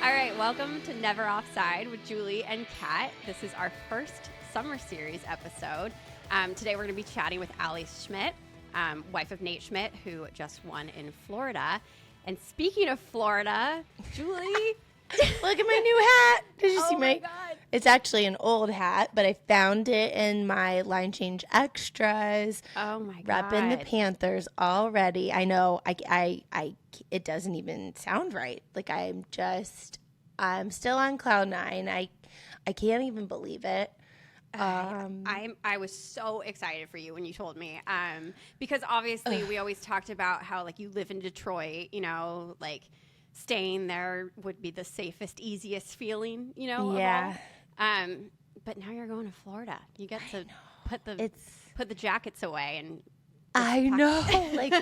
All right, welcome to Never Offside with Julie and Kat. This is our first summer series episode. Today we're going to be chatting with Allie Schmidt, wife of Nate Schmidt, who just won in Florida. And speaking of Florida, Julie, look at my new hat. Did you see my God. It's actually an old hat, but I found it in my Line Change Extras. Oh my God. Repping the Panthers already. I know it doesn't even sound right. Like I'm still on cloud nine. I can't even believe it. I was so excited for you when you told me, because obviously we always talked about how like you live in Detroit, you know, like staying there would be the safest, easiest feeling, you know. Yeah. But now you're going to Florida. You get to put the jackets away and. I know. Like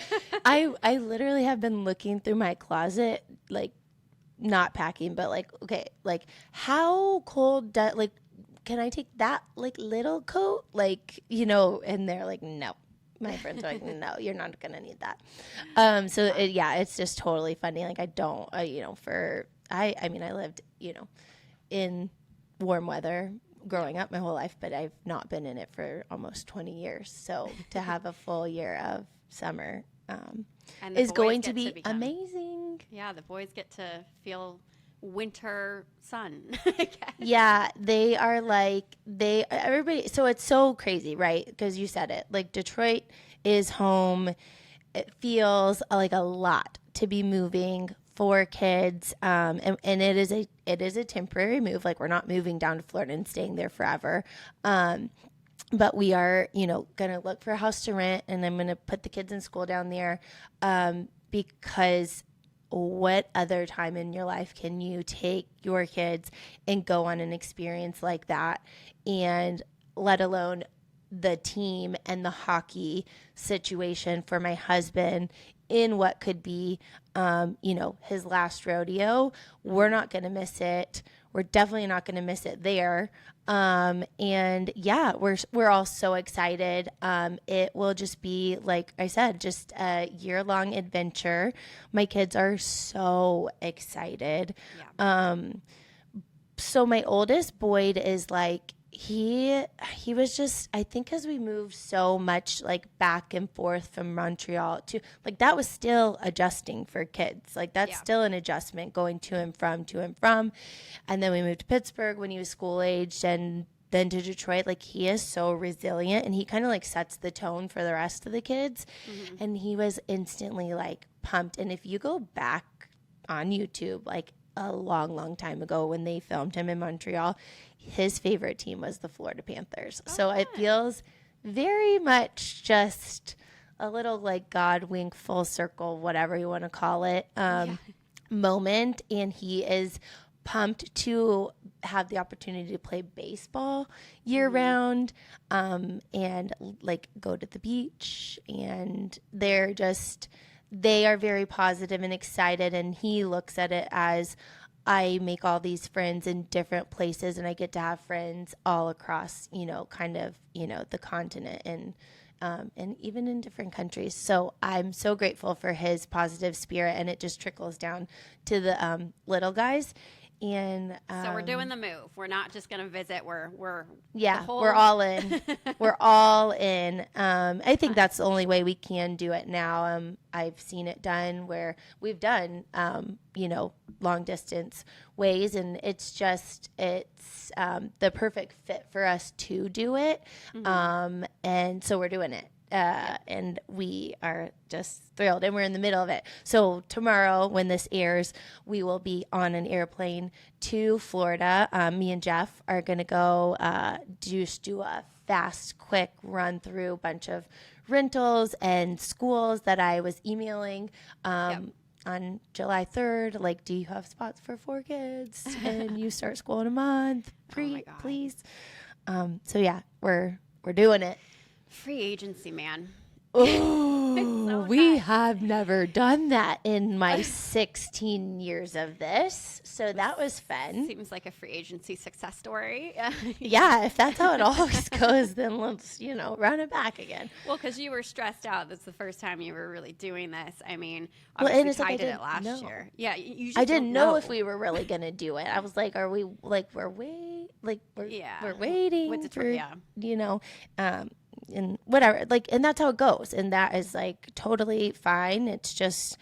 I literally have been looking through my closet, like not packing, but like, okay, like how cold can I take that like little coat? Like, you know, and they're like, no. My friends are like, no, you're not going to need that. It's just totally funny. Like I don't, I lived, you know, in warm weather growing up my whole life, but I've not been in it for almost 20 years. So to have a full year of summer is going to be amazing. Yeah, the boys get to feel winter sun. Yeah, they are everybody. So it's so crazy, right? Because you said it. Like Detroit is home. It feels like a lot to be moving for kids, and it is a temporary move. Like we're not moving down to Florida and staying there forever. But we are, you know, gonna look for a house to rent, and I'm gonna put the kids in school down there, because what other time in your life can you take your kids and go on an experience like that, and let alone the team and the hockey situation for my husband in what could be, you know, his last rodeo. We're not going to miss it. We're definitely not going to miss it there. And yeah, we're all so excited. It will just be, like I said, just a year-long adventure. My kids are so excited. Yeah. So my oldest, Boyd, is like, he was just, I think because we moved so much like back and forth from Montreal to, like, that was still adjusting for kids. Like that's still an adjustment, going to and from. And then we moved to Pittsburgh when he was school aged, and then to Detroit. Like he is so resilient, and he kind of like sets the tone for the rest of the kids. Mm-hmm. And he was instantly like pumped. And if you go back on YouTube, like a long time ago when they filmed him in Montreal, his favorite team was the Florida Panthers. So it feels very much just a little like God wink, full circle, whatever you want to call it, moment. And he is pumped to have the opportunity to play baseball year round, and like go to the beach. And they are very positive and excited. And he looks at it as, I make all these friends in different places, and I get to have friends all across, you know, kind of, you know, the continent, and even in different countries. So I'm so grateful for his positive spirit, and it just trickles down to the So little guys. And we're doing the move. We're not just going to visit. We're all in. We're all in. I think that's the only way we can do it now. I've seen it done where we've done, you know, long distance ways, and it's the perfect fit for us to do it. Mm-hmm. And so we're doing it. And we are just thrilled, and we're in the middle of it. So tomorrow, when this airs, we will be on an airplane to Florida. Me and Jeff are going to go do a fast, quick run through a bunch of rentals and schools that I was emailing on July 3rd. Like, do you have spots for 4 kids? And you start school in a month, please. So yeah, we're doing it. Free agency, man. Oh, We have never done that in my 16 years of this. So that was fun. Seems like a free agency success story. Yeah, if that's how it always goes, then let's, run it back again. Well, because you were stressed out. That's the first time you were really doing this. I mean, Well, and obviously it's like Ty I did it didn't last know. year. Yeah, you just I didn't don't know if we were really going to do it. I was like, we're waiting With the for, yeah. And whatever, and that's how it goes. And that is totally fine. It's just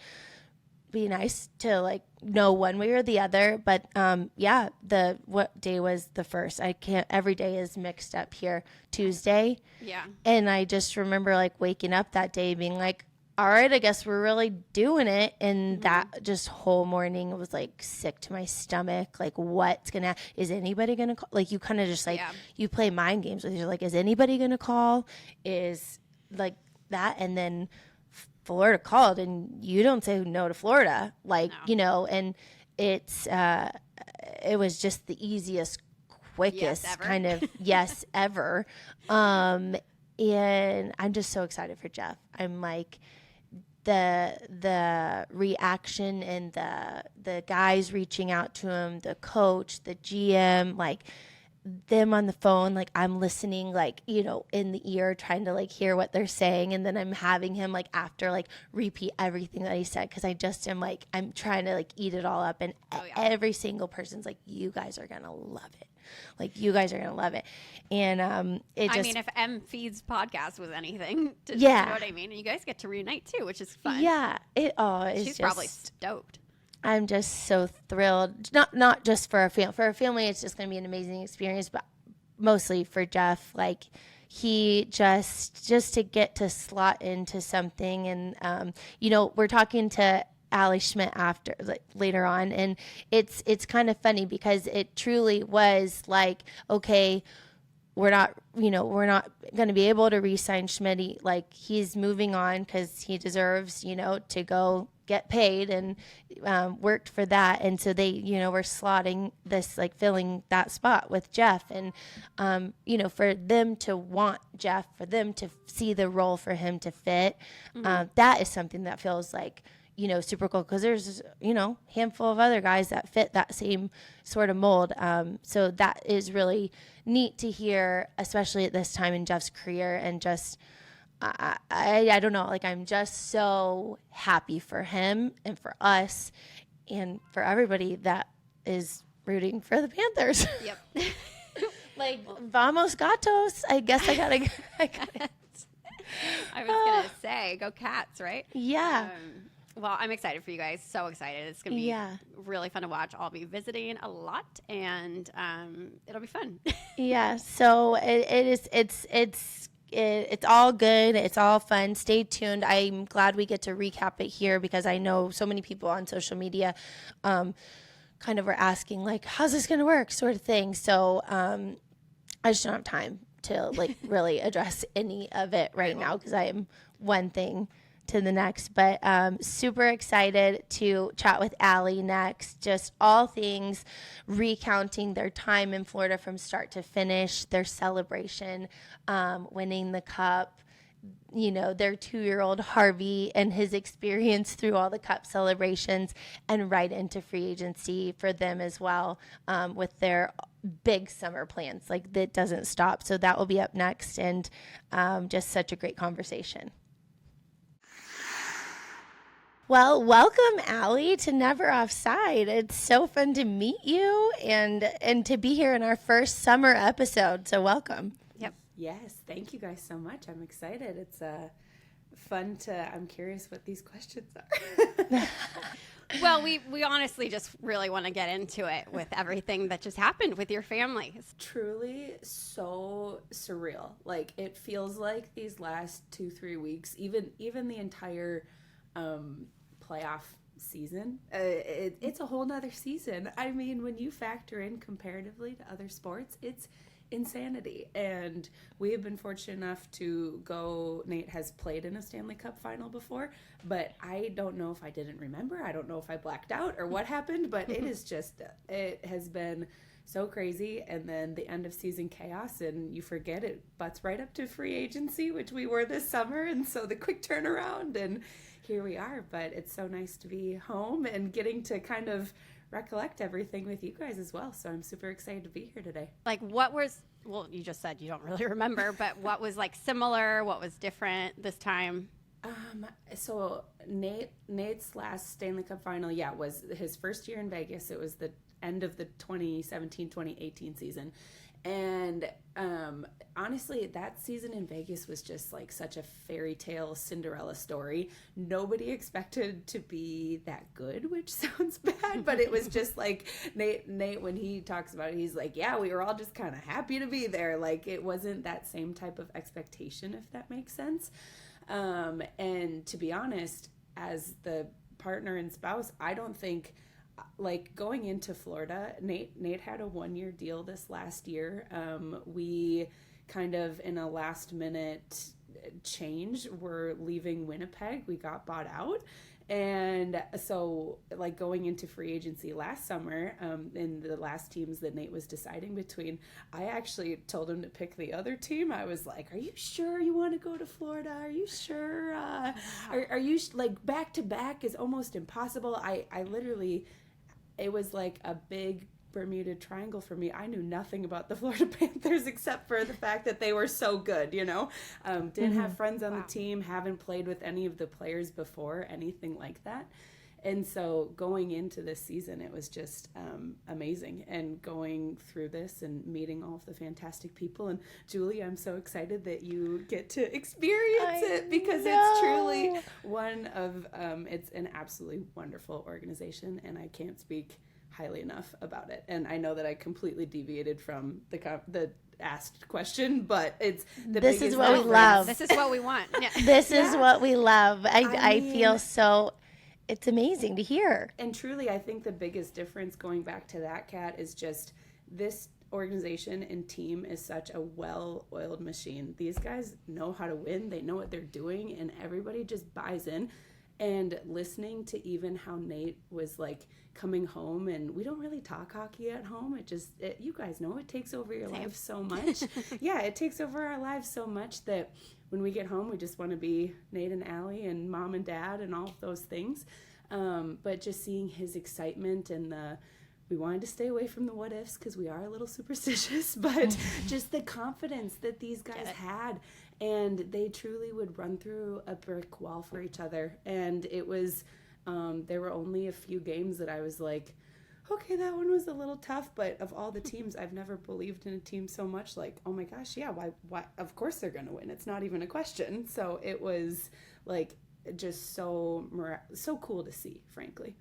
be nice to know one way or the other. But what day was the first? I can't, every day is mixed up here. Tuesday. Yeah. And I just remember waking up that day being like, all right, I guess we're really doing it. And that just whole morning was sick to my stomach. What's gonna, is anybody gonna call? You kind of just you play mind games with, you're is anybody gonna call? Is that. And then Florida called, and you don't say no to Florida. No. And it's, it was just the easiest, quickest kind of yes ever. And I'm just so excited for Jeff. I'm the reaction and the guys reaching out to him, the coach, the GM, them on the phone, I'm listening, in the ear, trying to hear what they're saying. And then I'm having him after repeat everything that he said. Cause I just am I'm trying to eat it all up. And every single person's you guys are going to love it. You guys are going to love it. And if M Feeds podcast was anything, you know what I mean? And you guys get to reunite too, which is fun. Yeah. She's probably stoked. I'm just so thrilled. Not just for our family. For our family, it's just going to be an amazing experience, but mostly for Jeff. He just to get to slot into something. And, we're talking to Allie Schmidt after later on, and it's kind of funny because it truly was okay, we're not going to be able to re-sign Schmidt. He's moving on because he deserves to go get paid, and worked for that. And so they were slotting this filling that spot with Jeff, and for them to want Jeff, for them to see the role for him to fit, that is something that feels super cool, because there's, handful of other guys that fit that same sort of mold. So that is really neat to hear, especially at this time in Jeff's career. And just, I don't know, I'm just so happy for him and for us and for everybody that is rooting for the Panthers. Yep. Vamos Gatos. I guess I gotta I was going to say, go Cats, right? Yeah. Well, I'm excited for you guys. So excited. It's going to be really fun to watch. I'll be visiting a lot, and it'll be fun. Yeah. So it's all good. It's all fun. Stay tuned. I'm glad we get to recap it here, because I know so many people on social media kind of were asking how's this going to work, sort of thing. So I just don't have time to really address any of it right now, because I am one thing to the next. But super excited to chat with Allie next. Just all things recounting their time in Florida from start to finish, their celebration, winning the cup, their 2-year-old Harvey and his experience through all the cup celebrations, and right into free agency for them as well, with their big summer plans. That doesn't stop. So that will be up next, and just such a great conversation. Well, welcome, Allie, to Never Offside. It's so fun to meet you and to be here in our first summer episode. So welcome. Yep. Yes, thank you guys so much. I'm excited. It's fun I'm curious what these questions are. Well, we honestly just really want to get into it with everything that just happened with your family. It's truly so surreal. It feels like these last 2-3 weeks, even the entire playoff season, it's a whole nother season. I mean, when you factor in comparatively to other sports, it's insanity. And we have been fortunate enough to go. Nate has played in a Stanley Cup final before, but I don't know if I didn't remember. I don't know if I blacked out or what happened, but it has been so crazy, and then the end of season chaos, and you forget it butts right up to free agency, which we were this summer, and so the quick turnaround, and here we are. But it's so nice to be home and getting to kind of recollect everything with you guys as well. So I'm super excited to be here today. Like, what was, well, you just said you don't really remember, but what was like similar? What was different this time? So Nate's last Stanley Cup final, was his first year in Vegas. It was the end of the 2017-2018 season. And honestly, that season in Vegas was just like such a fairy tale Cinderella story. Nobody expected to be that good, which sounds bad, but it was just like Nate, when he talks about it, he's like, yeah, we were all just kind of happy to be there. Like, it wasn't that same type of expectation, if that makes sense. And to be honest, as the partner and spouse, I don't think, like, going into Florida, Nate had a 1-year deal this last year. We kind of, in a last minute change, were leaving Winnipeg. We got bought out. And so, like, going into free agency last summer, in the last teams that Nate was deciding between, I actually told him to pick the other team. I was like, are you sure you want to go to Florida? Are you sure? Are you, like, back to back is almost impossible. I literally, it was like a big Bermuda Triangle for me. I knew nothing about the Florida Panthers except for the fact that they were so good, you know? Didn't have friends on the team, haven't played with any of the players before, anything like that. And so going into this season, it was just amazing. And going through this and meeting all of the fantastic people. And Julie, I'm so excited that you get to experience it, because it's truly one of, it's an absolutely wonderful organization, and I can't speak highly enough about it. And I know that I completely deviated from the asked question, but it's the this biggest is what we difference. love. This is what we want. Yeah. This is what we love. I mean, feel so, it's amazing to hear. And truly, I think the biggest difference, going back to that, Kat, is just this organization and team is such a well-oiled machine. These guys know how to win. They know what they're doing, and everybody just buys in. And listening to even how Nate was like coming home, and we don't really talk hockey at home. You guys know it takes over your life so much. Yeah, it takes over our lives so much that when we get home, we just want to be Nate and Allie and mom and dad and all of those things. But just seeing his excitement and we wanted to stay away from the what ifs because we are a little superstitious, but just the confidence that these guys had. And they truly would run through a brick wall for each other. And it was, there were only a few games that I was like, okay, that one was a little tough. But of all the teams, I've never believed in a team so much. Like, oh my gosh, yeah, why? Of course they're going to win. It's not even a question. So it was like just so cool to see, frankly.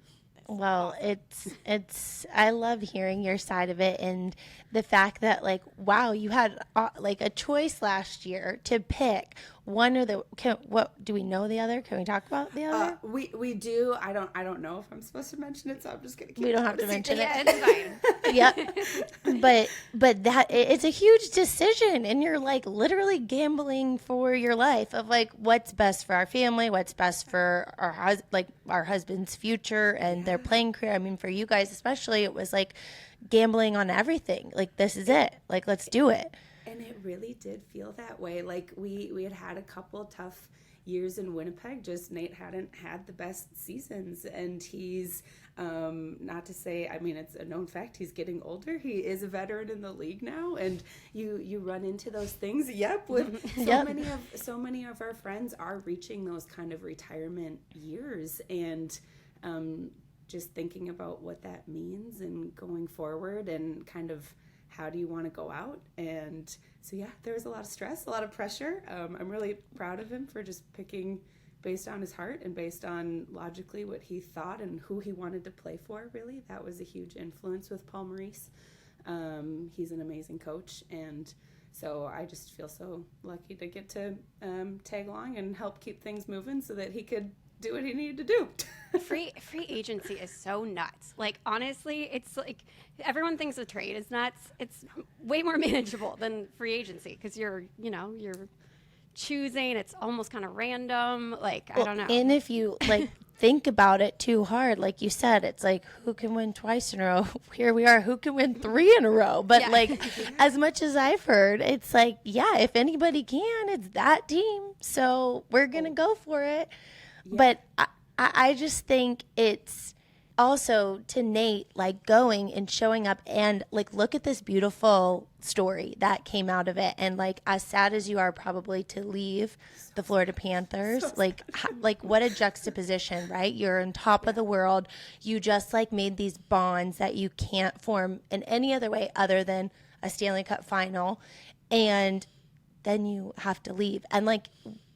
Well, it's I love hearing your side of it, and the fact that, like, wow, you had like a choice last year to pick one or the. What do we know the other? Can we talk about the other? We do. I don't know if I'm supposed to mention it, so I'm just gonna keep. We don't have to mention it. Yeah, it's fine. Yep. But that it's a huge decision, and you're like literally gambling for your life of like what's best for our family, what's best for our husband's future and their playing career. I mean, for you guys especially, it was like gambling on everything. Like, this is it. Like, let's do it. And it really did feel that way. Like, we had a couple tough years in Winnipeg. Just Nate hadn't had the best seasons, and he's not to say, I mean, it's a known fact, he's getting older. He is a veteran in the league now, and you run into those things. With so many of our friends are reaching those kind of retirement years, and just thinking about what that means and going forward, and kind of how do you want to go out. And so, yeah, there was a lot of stress, a lot of pressure. I'm really proud of him for just picking based on his heart and based on logically what he thought and who he wanted to play for, really. That was a huge influence with Paul Maurice. He's an amazing coach, and so I just feel so lucky to get to tag along and help keep things moving so that he could do what he needed to do. Free agency is so nuts. Like, honestly, it's like everyone thinks a trade is nuts. It's way more manageable than free agency because you're choosing. It's almost kind of random. Like, I don't know. And if you like think about it too hard. Like you said, it's like, who can win twice in a row? Here we are. Who can win 3 in a row? But like, as much as I've heard, it's like, yeah, if anybody can, it's that team. So we're going to go for it. Yeah. But I just think it's also to Nate, like going and showing up and like, look at this beautiful story that came out of it. And like, as sad as you are probably to leave the Florida Panthers, like what a juxtaposition, right? You're on top of the world. You just like made these bonds that you can't form in any other way other than a Stanley Cup final. And then you have to leave. And like,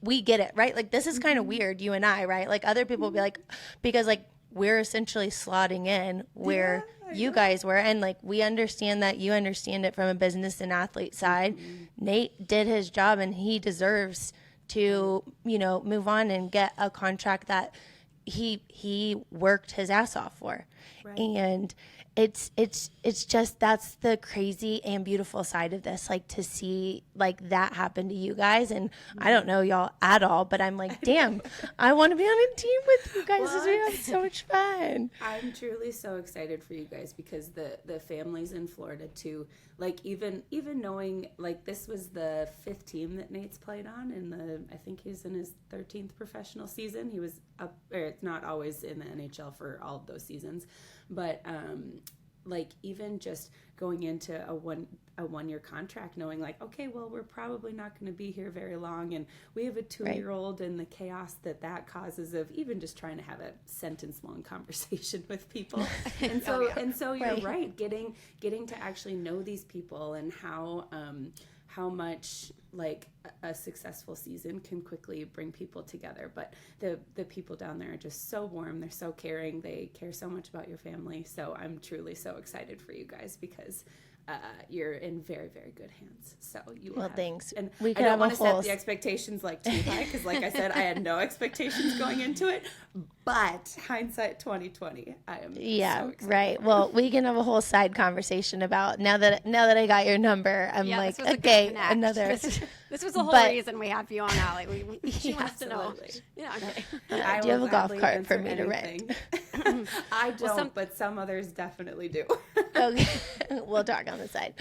we get it, right? Like, this is kind of weird, you and I, right? Like, other people will be like, because like, we're essentially slotting in where you guys were. And like, we understand that, you understand it from a business and athlete side. Nate did his job and he deserves to, you know, move on and get a contract that he worked his ass off for. Right. And it's just, that's the crazy and beautiful side of this, like to see like that happen to you guys. And I don't know y'all at all, but I'm like, damn, I want to be on a team with you guys because we have so much fun. I'm truly so excited for you guys because the families in Florida too, like even knowing like this was the 5th team that Nate's played on, and I think he's in his 13th professional season. He was up, or it's not always in the NHL for all of those seasons, but like even just going into a 1-year contract, knowing like, okay, well, we're probably not going to be here very long, and we have a 2-year-old, and the chaos that causes of even just trying to have a sentence-long conversation with people, and so you're right, getting to actually know these people and how much like a successful season can quickly bring people together. But the people down there are just so warm. They're so caring. They care so much about your family. So I'm truly so excited for you guys because you're in very, very good hands. So thanks. And I don't want to set the expectations like too high because, like I said, I had no expectations going into it. But hindsight 2020, I am so excited. Right. Well, we can have a whole side conversation about now that I got your number. I'm like, okay, another. This was the whole reason we have you on, Allie. She wants to know. Yeah. Okay. Do you have a golf cart for me to rent? I don't, but some others definitely do. Okay, we'll talk on the side.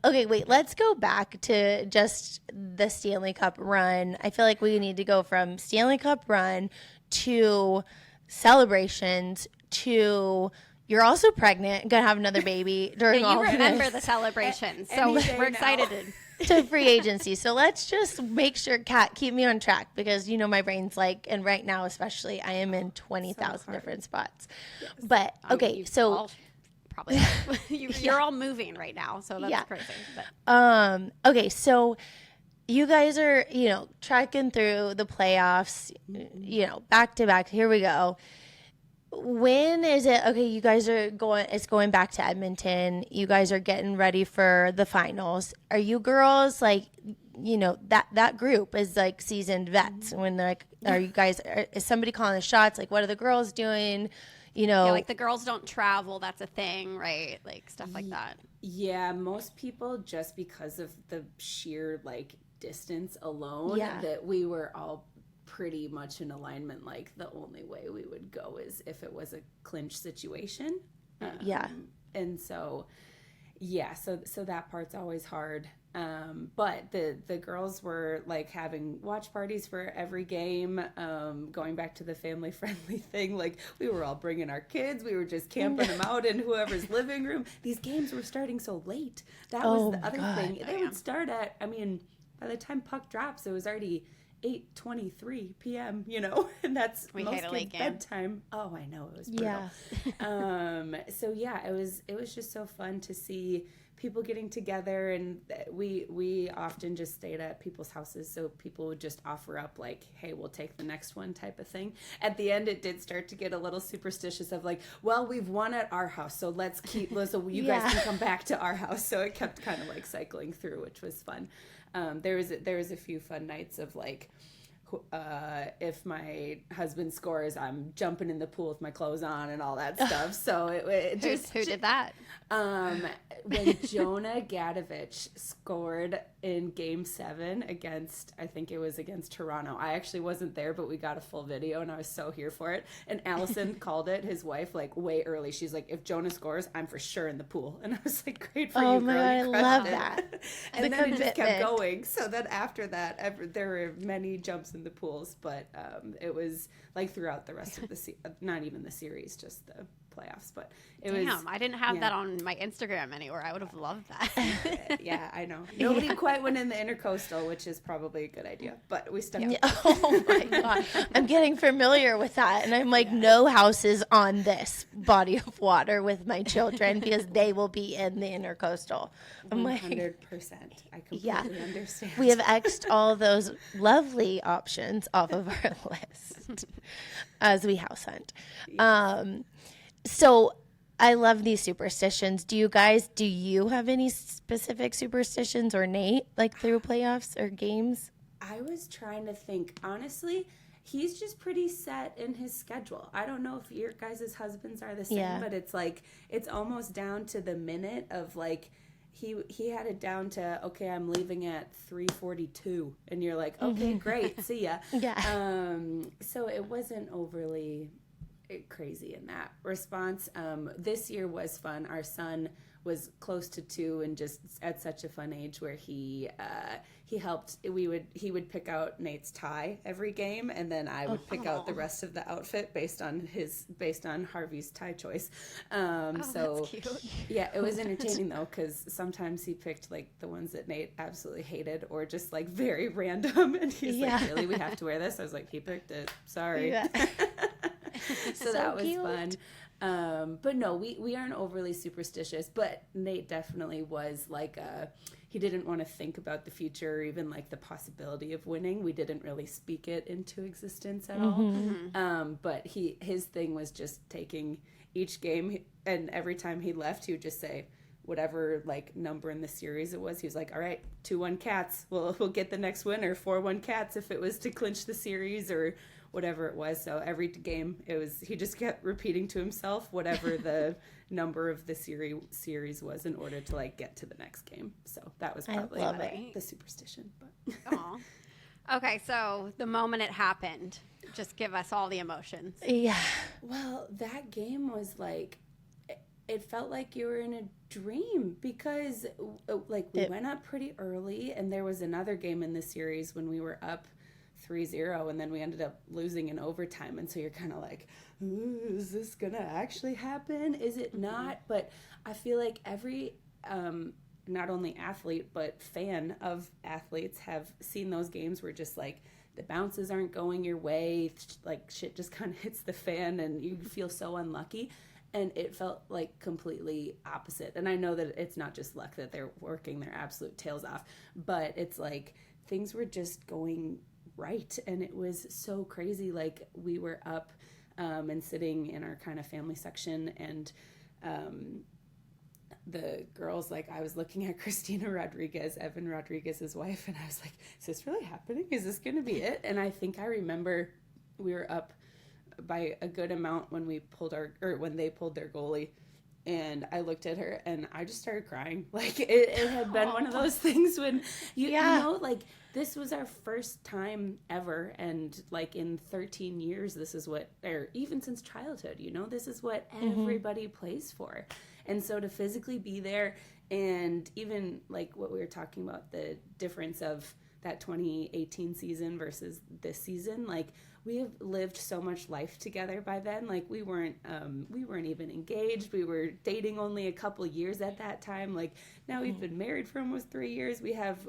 Okay, wait. Let's go back to just the Stanley Cup run. I feel like we need to go from Stanley Cup run to celebrations to you're also pregnant, gonna have another baby during all of this. You remember the celebrations, so we're excited to free agency. So let's just make sure, Kat, keep me on track because you know my brain's like, and right now especially, I am in 20,000 different spots. Yes. But okay, so probably you're all moving right now, so that's crazy. But. Okay, so. You guys are, you know, trekking through the playoffs, you know, back to back. Here we go. When is it? Okay, you guys are going back to Edmonton. You guys are getting ready for the finals. Are you girls like, you know, that group is like seasoned vets when they're like, are you guys, is somebody calling the shots? Like, what are the girls doing? You know, like the girls don't travel. That's a thing, right? Like stuff like that. Yeah, most people, just because of the sheer like distance alone, that we were all pretty much in alignment. Like the only way we would go is if it was a clinch situation. And so so that part's always hard. But the girls were like having watch parties for every game, going back to the family friendly thing. Like we were all bringing our kids. We were just camping them out in whoever's living room. These games were starting so late. That was the other thing. They would start at, I mean, by the time puck drops, it was already 8:23 p.m., you know, and that's most kids' bedtime. Oh, I know, it was brutal. So it was just so fun to see people getting together, and we often just stayed at people's houses, so people would just offer up like, hey, we'll take the next one type of thing. At the end, it did start to get a little superstitious of like, well, we've won at our house, so let's keep, so you guys can come back to our house. So it kept kind of like cycling through, which was fun. There was a few fun nights of like, if my husband scores, I'm jumping in the pool with my clothes on and all that stuff. So it just Who did that? When Jonah Gadovich scored in Game 7 against, I think it was against Toronto. I actually wasn't there, but we got a full video, and I was so here for it. And Allison called it, his wife, like way early. She's like, if Jonah scores, I'm for sure in the pool. And I was like, great for you, girl. My God, You I crushed love it. that. And The then it just kept commitment. going. So then after that, there were many jumps in the pools, but it was like throughout the rest of the not even the series, just the playoffs. But it was. Damn, I didn't have yeah. that on my Instagram anywhere. I would have loved that. Yeah, I know. Nobody quite went in the intercoastal, which is probably a good idea, but we stuck. Yeah. Oh my God. I'm getting familiar with that. And I'm like, no houses on this body of water with my children because they will be in the intercoastal. I'm like, 100%. I completely understand. we have X'd all those lovely options off of our list as we house hunt. So I love these superstitions. Do you have any specific superstitions, or Nate, like through playoffs or games? I was trying to think. Honestly, he's just pretty set in his schedule. I don't know if your guys' husbands are the same, Yeah. but it's like it's almost down to the minute of like he had it down to, okay, I'm leaving at 3:42, and you're like, okay, great, see ya. Yeah. So it wasn't overly crazy in that response. This year was fun. Our son was close to 2 and just at such a fun age where he helped. He would pick out Nate's tie every game, and then I would pick out the rest of the outfit based on Harvey's tie choice. So That's cute. yeah, it was entertaining though, because sometimes he picked like the ones that Nate absolutely hated, or just like very random, and he's Yeah. like, really, we have to wear this? I was like, he picked it, sorry. Yeah. So that was cute. fun. But no, we aren't overly superstitious, but Nate definitely was like he didn't want to think about the future or even like the possibility of winning. We didn't really speak it into existence at all. But his thing was just taking each game, and every time he left, he would just say whatever like number in the series it was. He was like, all right, 2-1 Cats. We'll get the next winner. 4-1 Cats if it was to clinch the series, or whatever it was. So every game he just kept repeating to himself whatever the number of the series was in order to like get to the next game. So that was probably love it. the superstition. But Aw. Okay, so the moment it happened, just give us all the emotions. Yeah. well, that game was like, it felt like you were in a dream, because like we went up pretty early, and there was another game in the series when we were up 3-0, and then we ended up losing in overtime, and so you're kind of like, ooh, is this gonna actually happen? Is it not? But I feel like every not only athlete but fan of athletes have seen those games where just like the bounces aren't going your way, like shit just kind of hits the fan and you feel so unlucky. And it felt like completely opposite. And I know that it's not just luck that they're working their absolute tails off, but it's like things were just going right, and it was so crazy. Like we were up and sitting in our kind of family section, and the girls, like I was looking at Christina Rodriguez, Evan Rodriguez's wife, and I was like, is this really happening? Is this gonna be it? And I think I remember we were up by a good amount when when they pulled their goalie, and I looked at her and I just started crying. Like it had been one of those things when you know, like this was our first time ever, and like in 13 years this is what, or even since childhood, you know, this is what everybody plays for. And so to physically be there, and even like what we were talking about, the difference of that 2018 season versus this season, like we have lived so much life together by then. Like we weren't even engaged. We were dating only a couple years at that time. Like now we've been married for almost 3 years. We have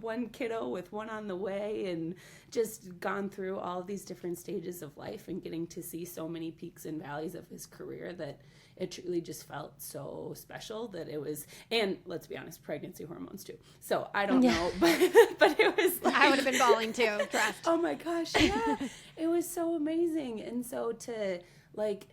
one kiddo with one on the way, and just gone through all of these different stages of life and getting to see so many peaks and valleys of his career that it truly just felt so special that it was, and let's be honest, pregnancy hormones too. So I don't know, but it was like, I would have been bawling too, trust. oh my gosh, yeah. It was so amazing. And so to like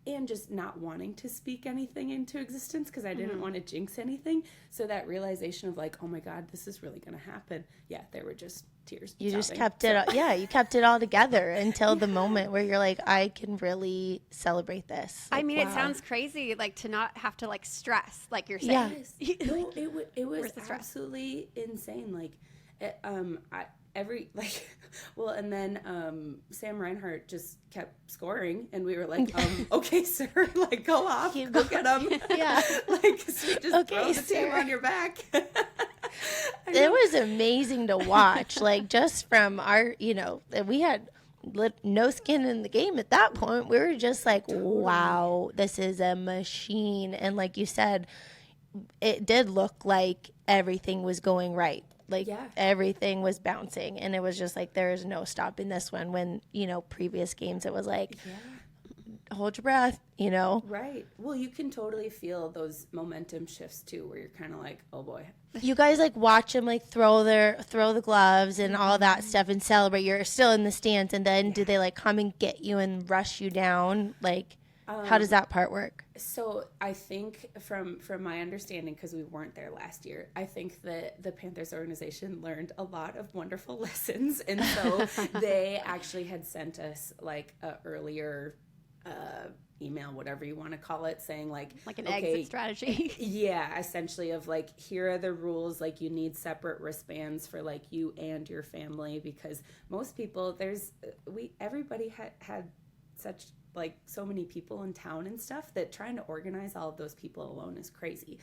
and just not wanting to speak anything into existence because I didn't want to jinx anything. So that realization of like, oh my God, this is really going to happen. Yeah, there were just tears. You just sobbing. kept it, you kept it all together until the moment where you're like, I can really celebrate this. I Like, mean, it wow. sounds crazy, like to not have to like stress, like you're saying. Yeah. Yes. No, it was Where's the stress? absolutely insane. Like, and then Sam Reinhart just kept scoring, and we were like, okay, sir, like go off, go get him. Yeah. Like so just Okay, throw the team sir. on your back. It was amazing to watch. Like, just from our, we had no skin in the game at that point. We were just like, wow, this is a machine. And like you said, it did look like everything was going right. Like, Yeah. everything was bouncing. And it was just like, there is no stopping this one. When, previous games, it was like, hold your breath, Right. Well, you can totally feel those momentum shifts too, where you're kind of like, oh boy. You guys like watch them like throw the gloves and all that stuff and celebrate. You're still in the stands, and then do they like come and get you and rush you down? Like, how does that part work? So I think from my understanding, because we weren't there last year, I think that the Panthers organization learned a lot of wonderful lessons, and so they actually had sent us like a earlier email, whatever you want to call it, saying like Like an okay, exit strategy. yeah, essentially of like, here are the rules, like you need separate wristbands for like you and your family, because most people everybody had such like so many people in town and stuff that trying to organize all of those people alone is crazy.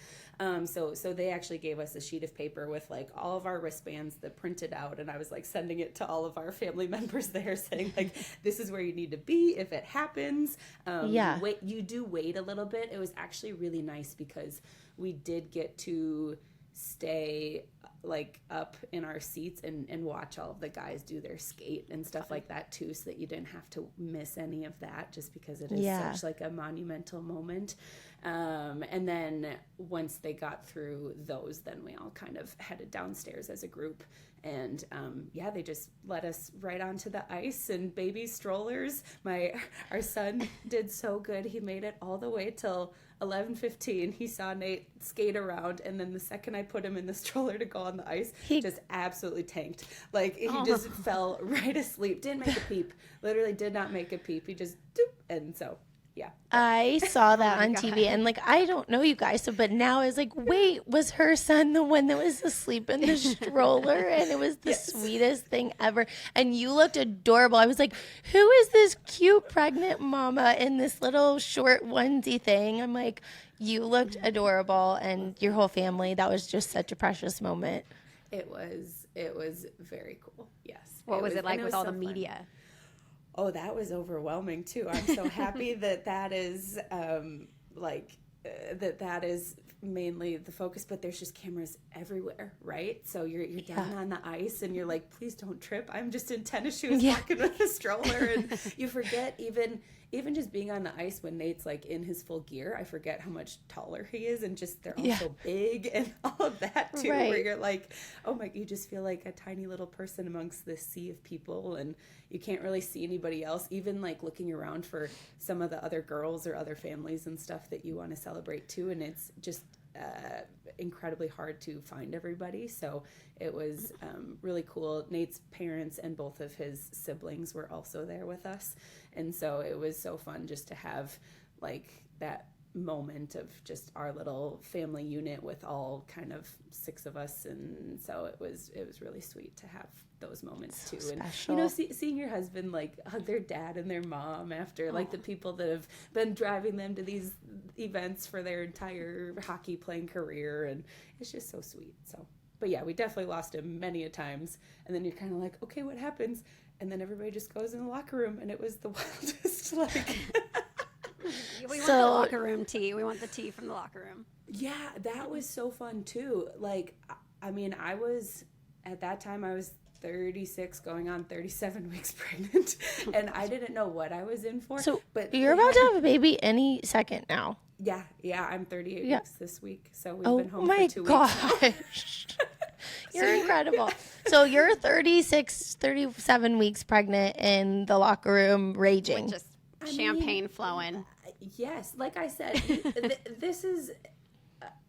So they actually gave us a sheet of paper with like all of our wristbands that printed out, and I was like sending it to all of our family members there saying like, this is where you need to be if it happens. You do wait a little bit. It was actually really nice because we did get to stay like up in our seats and watch all of the guys do their skate and stuff like that too, so that you didn't have to miss any of that, just because it is such like a monumental moment. And then once they got through those, then we all kind of headed downstairs as a group, and they just let us right onto the ice and baby strollers. Our son did so good. He made it all the way till 11:15. He saw Nate skate around, and then the second I put him in the stroller to go on the ice, he just absolutely tanked. Like, he just fell right asleep. Didn't make a peep. Literally did not make a peep. He just doop, and so yeah. I saw that on TV, and like, I don't know you guys, but now it's like, wait, was her son the one that was asleep in the stroller? And it was the sweetest thing ever. And you looked adorable. I was like, who is this cute pregnant mama in this little short onesie thing? I'm like, you looked adorable, and your whole family. That was just such a precious moment. It was very cool. Yes. What was it like with all so the fun. media? Oh, that was overwhelming too. I'm so happy that is that is mainly the focus, but there's just cameras everywhere, right? So you're down on the ice, and you're like, please don't trip. I'm just in tennis shoes walking with a stroller, and you forget even just being on the ice when Nate's like in his full gear, I forget how much taller he is, and just they're all so big and all of that too, where you're like, oh my, you just feel like a tiny little person amongst this sea of people, and you can't really see anybody else, even like looking around for some of the other girls or other families and stuff that you want to celebrate too, and it's just incredibly hard to find everybody. So it was really cool. Nate's parents and both of his siblings were also there with us, and so it was so fun just to have like that moment of just our little family unit with all kind of 6 of us, and so it was really sweet to have those moments too. Special. And seeing your husband like hug their dad and their mom after like the people that have been driving them to these events for their entire hockey playing career, and it's just so sweet. So, but yeah, we definitely lost him many a times, and then you're kind of like, okay, what happens? And then everybody just goes in the locker room, and it was the wildest like We want the locker room tea. We want the tea from the locker room. Yeah, that was so fun too. Like, I mean, at that time I was 36 going on 37 weeks pregnant, and I didn't know what I was in for. So, but you're about to have a baby any second now. Yeah, I'm 38 weeks this week, so we've been home Oh my for 2 weeks. gosh. You're incredible. So you're 36, 37 weeks pregnant in the locker room raging. Just champagne flowing. Yes, like I said, this is.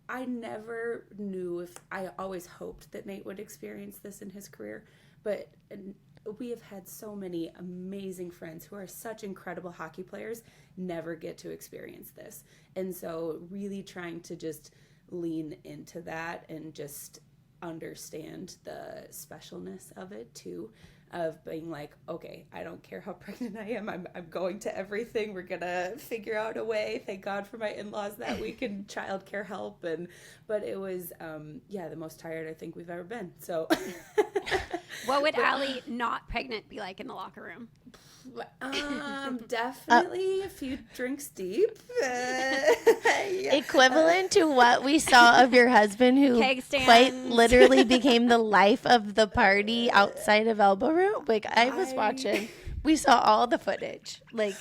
I never knew if I always hoped that Nate would experience this in his career, but we have had so many amazing friends who are such incredible hockey players never get to experience this. And so really trying to just lean into that and just understand the specialness of it too, of being like, okay, I don't care how pregnant I am. I'm going to everything. We're going to figure out a way. Thank God for my in-laws that week and childcare help. But it was, the most tired I think we've ever been. So what would Allie not pregnant be like in the locker room? Definitely a few drinks deep. Equivalent to what we saw of your husband, who Keg stands. quite literally became the life of the party outside of Elbow Room. Like, I was watching. We saw all the footage. Like,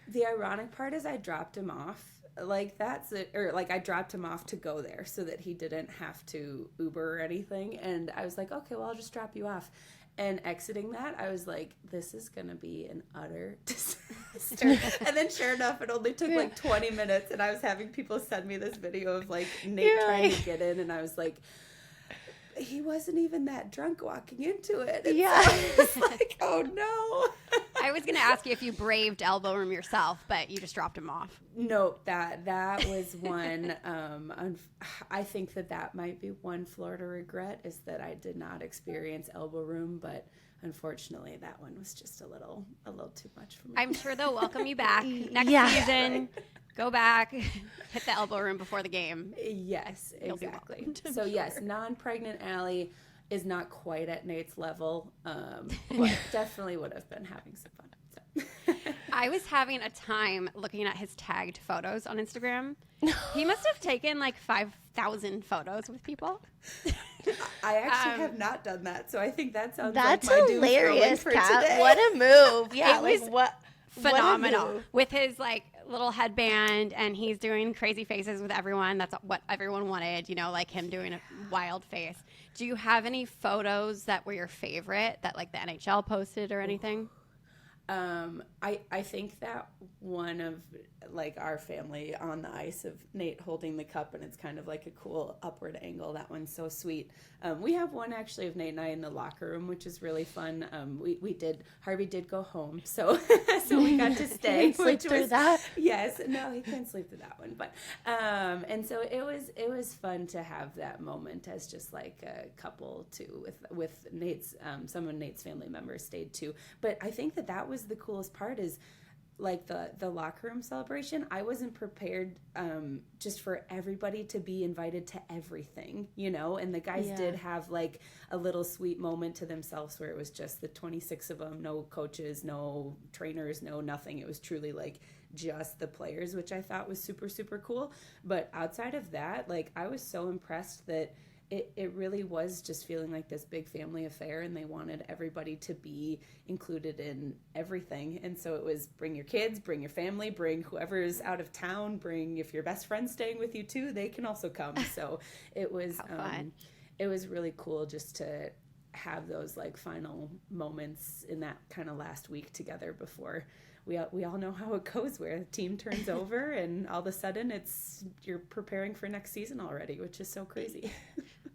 the ironic part is I dropped him off. Like, that's it. Or, like, I dropped him off to go there so that he didn't have to Uber or anything. And I was like, okay, well, I'll just drop you off. And exiting that, I was like, this is going to be an utter disaster. And then sure enough, it only took like 20 minutes. And I was having people send me this video of like Nate trying to get in. And I was like, he wasn't even that drunk walking into it. And so I was like, oh no. I was going to ask you if you braved Elbow Room yourself, but you just dropped him off. No, that was one. I think that might be one Florida regret, is that I did not experience Elbow Room, but unfortunately that one was just a little too much for me. I'm sure they'll welcome you back next season. Right. Go back, hit the Elbow Room before the game. Yes, exactly. So yes, non-pregnant Allie is not quite at Nate's level, but definitely would have been having some fun. So. I was having a time looking at his tagged photos on Instagram. He must have taken like 5,000 photos with people. I actually have not done that, so I think that sounds that's like my hilarious, for Kat. today. What a move! Yeah, it was what phenomenal with his like little headband, and he's doing crazy faces with everyone. That's what everyone wanted, you know, like him doing a wild face. Do you have any photos that were your favorite that like the NHL posted or anything? I think that one of like our family on the ice of Nate holding the cup, and it's kind of like a cool upward angle. That one's so sweet. We have one actually of Nate and I in the locker room, which is really fun. Harvey did go home, so we got to stay. Sleep through that? Yes, no, he couldn't sleep through that one, but and so it was fun to have that moment as just like a couple too with Nate's some of Nate's family members stayed too. But I think that was the coolest part is like the locker room celebration. I wasn't prepared just for everybody to be invited to everything, you know, and the guys did have like a little sweet moment to themselves where it was just the 26 of them, no coaches, no trainers, no nothing. It was truly like just the players, which I thought was super, super cool. But outside of that, like I was so impressed that it really was just feeling like this big family affair, and they wanted everybody to be included in everything. And so it was bring your kids, bring your family, bring whoever's out of town, bring if your best friend's staying with you too, they can also come. So it was it was really cool just to have those like final moments in that kind of last week together before we all know how it goes, where the team turns over and all of a sudden you're preparing for next season already, which is so crazy.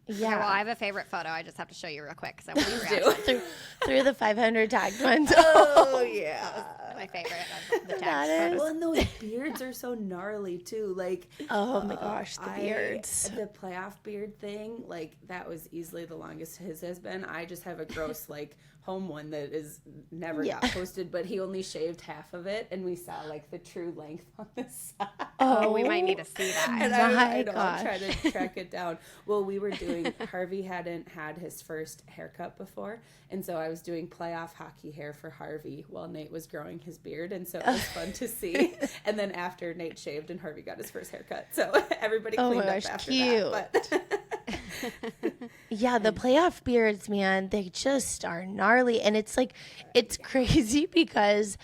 Yeah, well, I have a favorite photo. I just have to show you real quick because I want to react. through the 500 tagged ones. Oh yeah, my favorite of the tagged That photos. Well, and those beards are so gnarly too. Like, Oh my gosh, the beards. The playoff beard thing, like that was easily the longest his has been. I just have a gross like home one that is never got posted, but he only shaved half of it, and we saw like the true length on the side. Oh, we might need to see that. And I know, gosh. I'm trying to track it down. Well, Harvey hadn't had his first haircut before, and so I was doing playoff hockey hair for Harvey while Nate was growing his beard, and so it was fun to see. And then after Nate shaved and Harvey got his first haircut, so everybody cleaned up after that. But Yeah, the playoff beards, man, they just are gnarly. And it's like, it's crazy because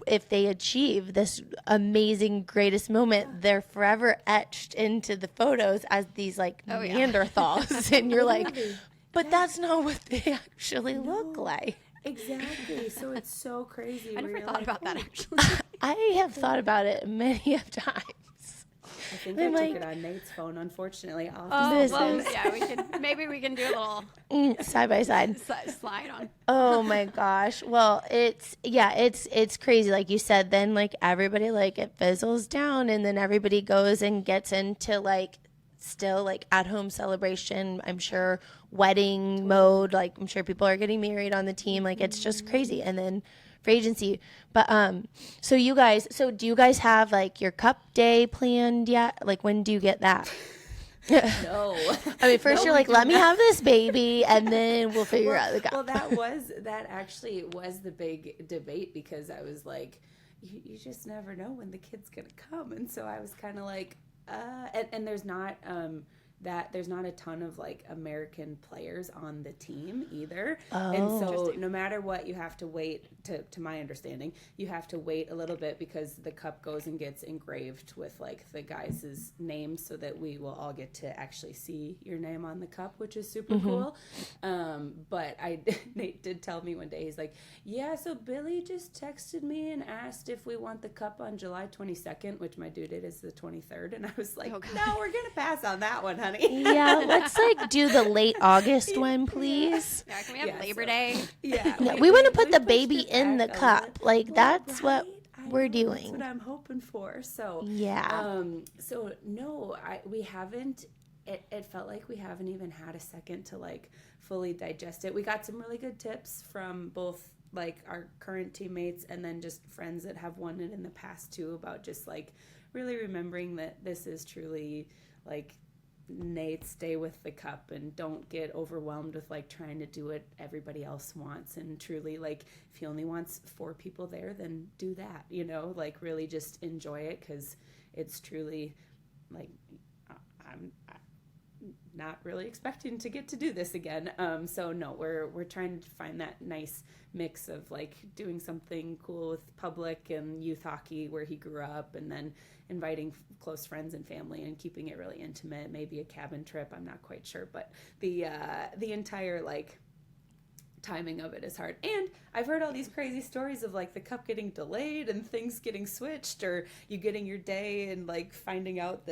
if they achieve this amazing greatest moment, they're forever etched into the photos as these like Neanderthals. And you're like, but that's not what they actually look like. Exactly. So it's so crazy. I never where you're thought like, about that "Oh." actually. I have thought about it many of times. I think I'm I like- took it on Nate's phone, unfortunately. I'll have Oh, to This well, is- yeah, maybe we can do a little Side by side. slide on. Oh my gosh. Well, it's crazy. Like you said, then like everybody, like it fizzles down and then everybody goes and gets into like still like at home celebration. I'm sure wedding mode. Like I'm sure people are getting married on the team. Like it's just crazy. And then free agency. But so do you guys have like your cup day planned yet? Like when do you get that? No. I mean, first No, you're we like, do let me not. have this baby, and then we'll figure out the cup. Well, that actually was the big debate because I was like, you just never know when the kid's gonna come, and so I was kind of like, and there's not there's not a ton of like American players on the team either, and so no matter what, you have to wait. To my understanding, you have to wait a little bit because the cup goes and gets engraved with like the guys' names, so that we will all get to actually see your name on the cup, which is super cool. But Nate did tell me one day, he's like, yeah, so Billy just texted me and asked if we want the cup on July 22nd, which my due date is the 23rd, and I was like, no, we're gonna pass on that one, honey. Yeah, let's like do the late August one, please. Yeah, can we have Yeah, Labor so- Day? Yeah, No, we want to put the pushed baby it in the back a cup. little. Like Well, that's what right? I we're know, That's doing. what I'm hoping for. So Yeah. So no, we haven't. It felt like we haven't even had a second to like fully digest it. We got some really good tips from both like our current teammates and then just friends that have won it in the past too, about just like really remembering that this is truly like Nate, stay with the cup and don't get overwhelmed with like trying to do what everybody else wants, and truly like if he only wants 4 people there, then do that, like really just enjoy it, because it's truly like I'm not really expecting to get to do this again. So no, we're trying to find that nice mix of like doing something cool with public and youth hockey where he grew up, and then inviting close friends and family and keeping it really intimate. Maybe a cabin trip. I'm not quite sure, but the entire like timing of it is hard. And I've heard all these crazy stories of like the cup getting delayed and things getting switched, or you getting your day and like finding out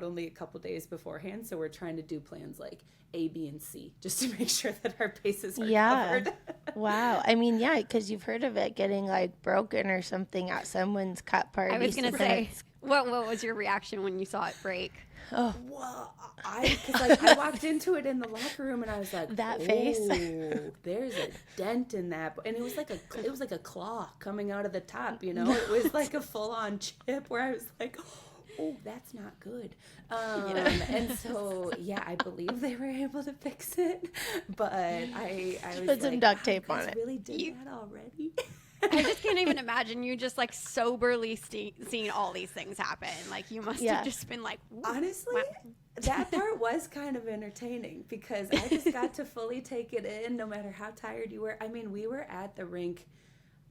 only a couple days beforehand. So we're trying to do plans like A, B, and C just to make sure that our bases are covered. Wow. I mean, yeah, because you've heard of it getting like broken or something at someone's cup party. I was gonna so say, that's- what was your reaction when you saw it break? Well, I walked into it in the locker room and I was like, That face. "Oh, there's a dent in that," and it was like a claw coming out of the top. It was like a full on chip where I was like, oh, that's not good. And so, yeah, I believe they were able to fix it, but I was Put some like, duct wow, tape you on guys it. really did that already? I just can't even imagine you just like soberly seeing all these things happen. Like you must Yeah. have just been like, "Ooh, Honestly, wow." that part was kind of entertaining because I just got to fully take it in no matter how tired you were. I mean, we were at the rink.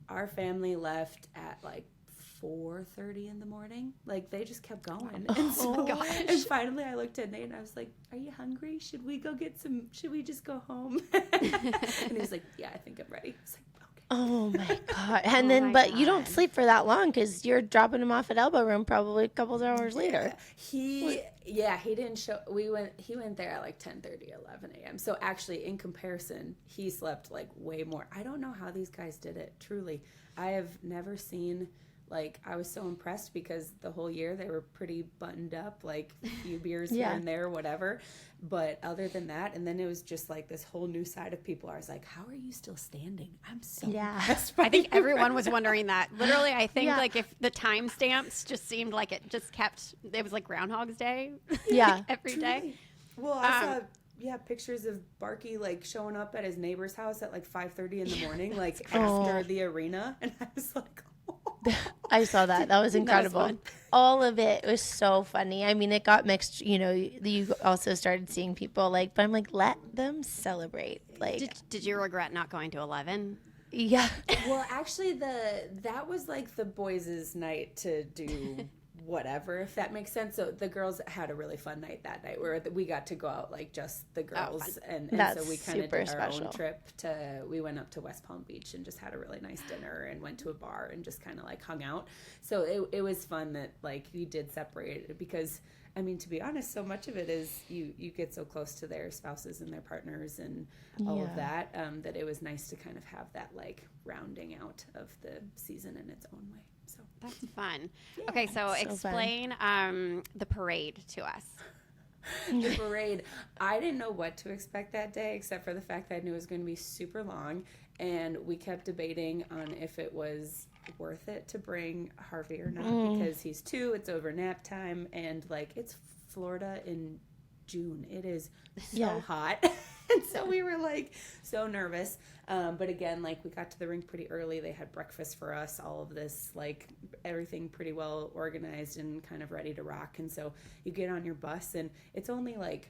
Our family left at like 4:30 in the morning. Like they just kept going. And so, gosh. and finally I looked at Nate and I was like, "Are you hungry? Should we just go home?" And he was like, "Yeah, I think I'm ready." I was like, "Okay." Oh my God. And Oh then, my but you don't God. sleep for that long because you're dropping him off at Elbow Room probably a couple of hours later. He didn't show. He went there at like 10:30, 11 a.m. So actually, in comparison, he slept like way more. I don't know how these guys did it. Truly, I have never seen. Like, I was so impressed because the whole year they were pretty buttoned up, like a few beers Yeah. here and there, whatever. But other than that, and then it was just like this whole new side of people. I was like, how are you still standing? I'm so Yeah. impressed. I by think you everyone guys." was wondering that. Literally, I think Yeah. like if the timestamps just seemed like it just kept, it was like Groundhog's Day. Yeah. Every day. Well, I saw pictures of Barky like showing up at his neighbor's house at like 5:30 in the morning, like after the arena, and I was like, I saw that. That was incredible. fun. All of it was so funny. I mean, it got mixed. You also started seeing people like, but I'm like, let them celebrate. Like, Did you regret not going to 11? yeah. Well, actually, that was like the boys' night to do whatever, if that makes sense. So the girls had a really fun night that night where we got to go out like just the girls, and That's so we kind of super did our special. own trip we went up to West Palm Beach and just had a really nice dinner and went to a bar and just kind of like hung out. So it was fun that like we did separate it, because I mean, to be honest, so much of it is you get so close to their spouses and their partners and all of that, that it was nice to kind of have that like rounding out of the season in its own way. So That's fun. Okay, so explain the parade to us. The parade, I didn't know what to expect that day, except for the fact that I knew it was going to be super long, and we kept debating on if it was worth it to bring Harvey or not, because he's 2, it's over nap time, and like it's Florida in June. It is so hot. And so we were like so nervous. But again, like we got to the rink pretty early. They had breakfast for us, all of this, like everything pretty well organized and kind of ready to rock. And so you get on your bus, and it's only like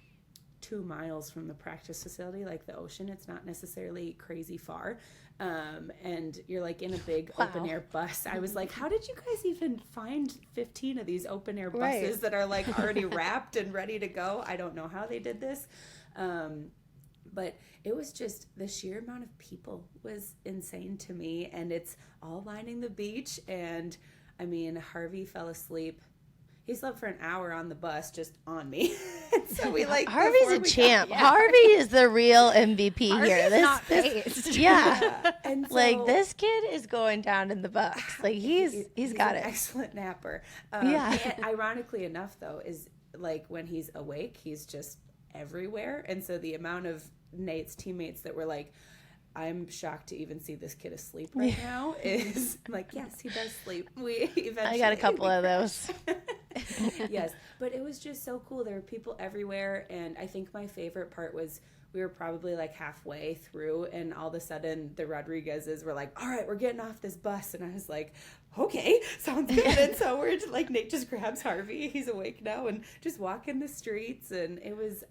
2 miles from the practice facility, like the ocean. It's not necessarily crazy far. And you're like in a big open air bus. I was like, how did you guys even find 15 of these open air buses that are like already wrapped and ready to go? I don't know how they did this. But it was just the sheer amount of people was insane to me, and it's all lining the beach. And I mean, Harvey fell asleep. He slept for an hour on the bus just on me. And so we like Harvey's a champ. Harvey is the real MVP Harvey's here. not phased. Yeah. And so, Like this kid is going down in the bucks. Like he's got an it. excellent napper. Yeah. And ironically enough, though, is like when he's awake, he's just everywhere. And so the amount of Nate's teammates that were like, I'm shocked to even see this kid asleep right now, is like, yes, he does sleep. I got a couple of those. Yes, but it was just so cool. There were people everywhere, and I think my favorite part was we were probably like halfway through, and all of a sudden the Rodriguezes were like, all right, we're getting off this bus. And I was like, okay, sounds good. And so we're like, Nate just grabs Harvey, he's awake now, and just walking the streets. And it was,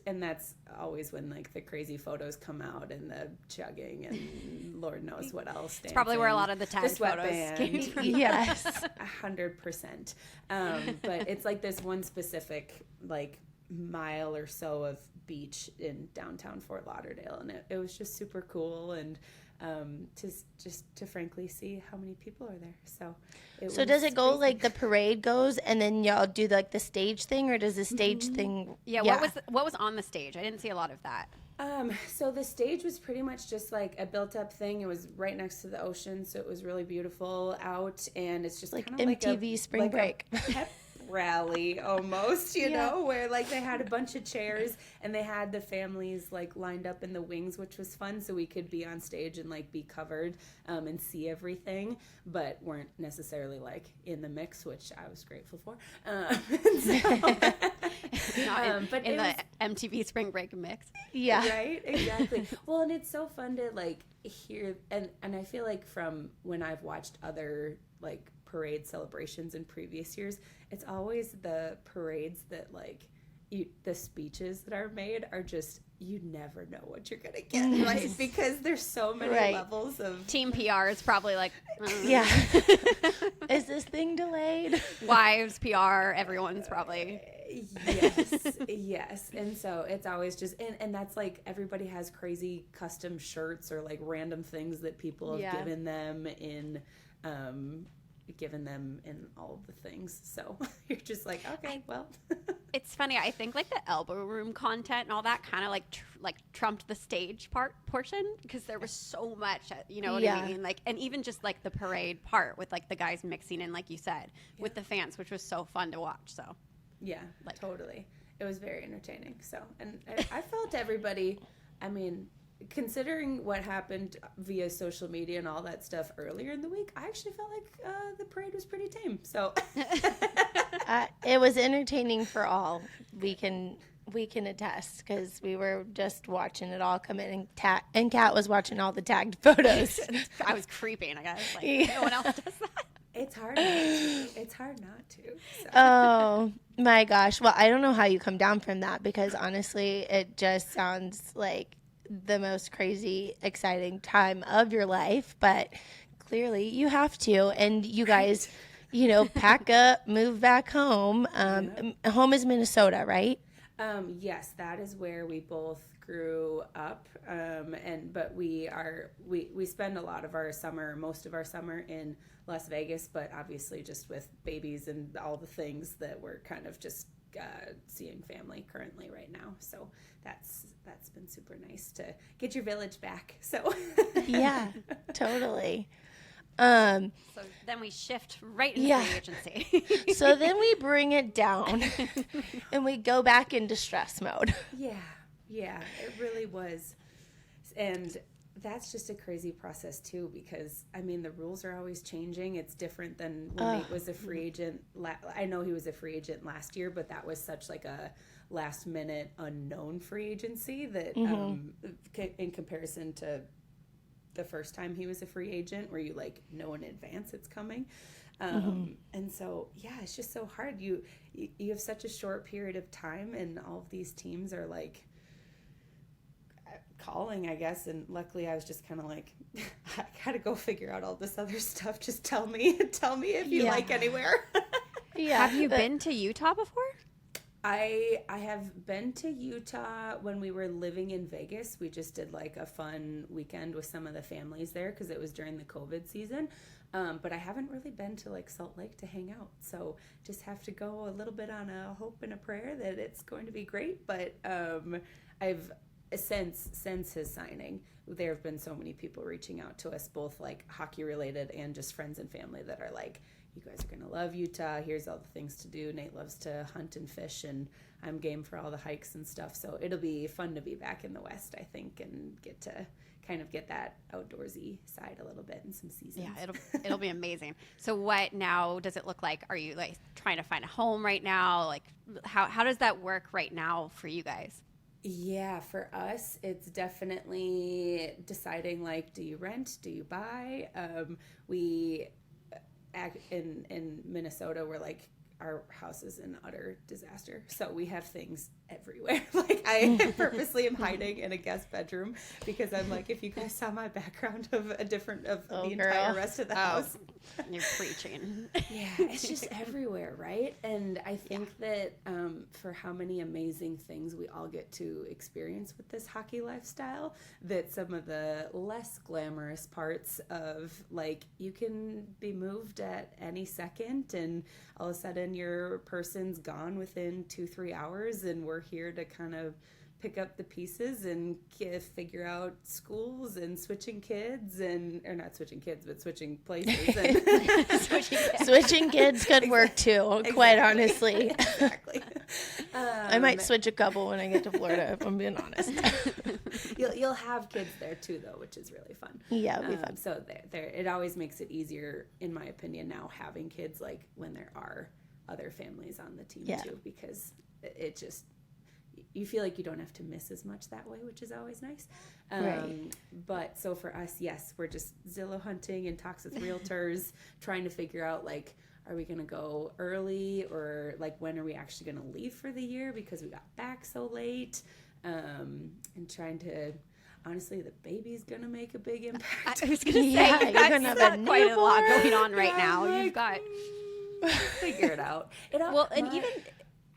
and that's always when like the crazy photos come out, and the chugging, and Lord knows what else. It's probably where a lot of the tag photos sweatband. came from. Yes. 100%. But it's like this one specific like mile or so of beach in downtown Fort Lauderdale, and it was just super cool, and to frankly see how many people are there. So does it go crazy. Like the parade goes, and then y'all do like the stage thing, or does the stage thing? Yeah. What was on the stage? I didn't see a lot of that. So the stage was pretty much just like a built-up thing. It was right next to the ocean, so it was really beautiful out, and it's just like kind of MTV like Spring Break. A pep rally almost, you know, where like they had a bunch of chairs, and they had the families like lined up in the wings, which was fun, so we could be on stage and like be covered and see everything, but weren't necessarily like in the mix, which I was grateful for. But in the MTV Spring Break mix. Yeah. Right? Exactly. Well, and it's so fun to like hear, and I feel like from when I've watched other like parade celebrations in previous years, it's always the parades that like the speeches that are made are just, you never know what you're gonna get, right? Because there's so many levels of team PR is probably like yeah. Is this thing delayed? Wives PR, everyone's probably yes. And so it's always just, and that's like everybody has crazy custom shirts or like random things that people have given them in all of the things. So you're just like, okay, well. It's funny. I think like the elbow room content and all that kind of like trumped the stage portion, because there was so much, you know what I mean? Like, and even just like the parade part with like the guys mixing in, like you said, with the fans, which was so fun to watch. So yeah, like, totally. It was very entertaining. So, and I felt everybody, I mean, considering what happened via social media and all that stuff earlier in the week, I actually felt like the parade was pretty tame. So it was entertaining for all. We can attest, because we were just watching it all come in, and Kat was watching all the tagged photos. I was creeping. I guess like no one else does that. It's hard not to. It's hard not to. So. Oh my gosh. Well, I don't know how you come down from that, because honestly, it just sounds like the most crazy, exciting time of your life, but clearly you have to. And you guys pack up, move back home. Home is Minnesota, right? Yes, that is where we both grew up. But we spend a lot of our summer, most of our summer in Las Vegas, but obviously just with babies and all the things that we're kind of just seeing family currently right now. So that's been super nice to get your village back. So Yeah, totally. So then we shift right into free agency. So then we bring it down and we go back into stress mode. Yeah, it really was. And that's just a crazy process too, because I mean the rules are always changing. It's different than when Nate was a free agent. I know he was a free agent last year, but that was such like a last minute unknown free agency that in comparison to the first time he was a free agent, where you like know in advance it's coming. And so it's just so hard. You have such a short period of time, and all of these teams are like calling, I guess, and luckily I was just kind of like, I gotta go figure out all this other stuff. Just tell me if you like anywhere. Have you been to Utah before? I have been to Utah when we were living in Vegas. We just did like a fun weekend with some of the families there because it was during the COVID season. But I haven't really been to like Salt Lake to hang out. So just have to go a little bit on a hope and a prayer that it's going to be great. But I've since his signing, there have been so many people reaching out to us, both like hockey related and just friends and family, that are like, you guys are going to love Utah. Here's all the things to do. Nate loves to hunt and fish, and I'm game for all the hikes and stuff. So it'll be fun to be back in the West, I think, and get to kind of get that outdoorsy side a little bit in some seasons. Yeah, it'll be amazing. So what now does it look like? Are you like trying to find a home right now? Like how does that work right now for you guys? Yeah, for us, it's definitely deciding, like, do you rent? Do you buy? We in Minnesota, we're like, our house is an utter disaster. So we have things everywhere. Like, I purposely am hiding in a guest bedroom because I'm like, if you guys saw my background of the entire rest of the house. You're preaching. Yeah, it's just everywhere, right? And I think that for how many amazing things we all get to experience with this hockey lifestyle, that some of the less glamorous parts of, like, you can be moved at any second and all of a sudden your person's gone within 2-3 hours, and we're here to kind of pick up the pieces and figure out schools and switching kids, or not switching kids, but switching places. And Switching kids could work too, quite honestly. Exactly. I might switch a couple when I get to Florida, if I'm being honest. You'll have kids there too, though, which is really fun. Yeah, it'll be fun. So it always makes it easier, in my opinion, now having kids, like when there are other families on the team too, because it just, you feel like you don't have to miss as much that way, which is always nice. Right. But so for us, yes, we're just Zillow hunting and talks with realtors, trying to figure out, like, are we going to go early, or like when are we actually going to leave for the year because we got back so late, and trying to, honestly, the baby's going to make a big impact. I was going to say, you're going to have quite a lot going on right now. Like, You've got figure it out. Even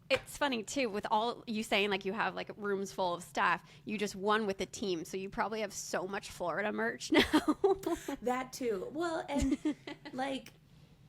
it's funny too, with all you saying, like, you have like rooms full of staff. You just won with the team, so you probably have so much Florida merch now. That too. Well, and like,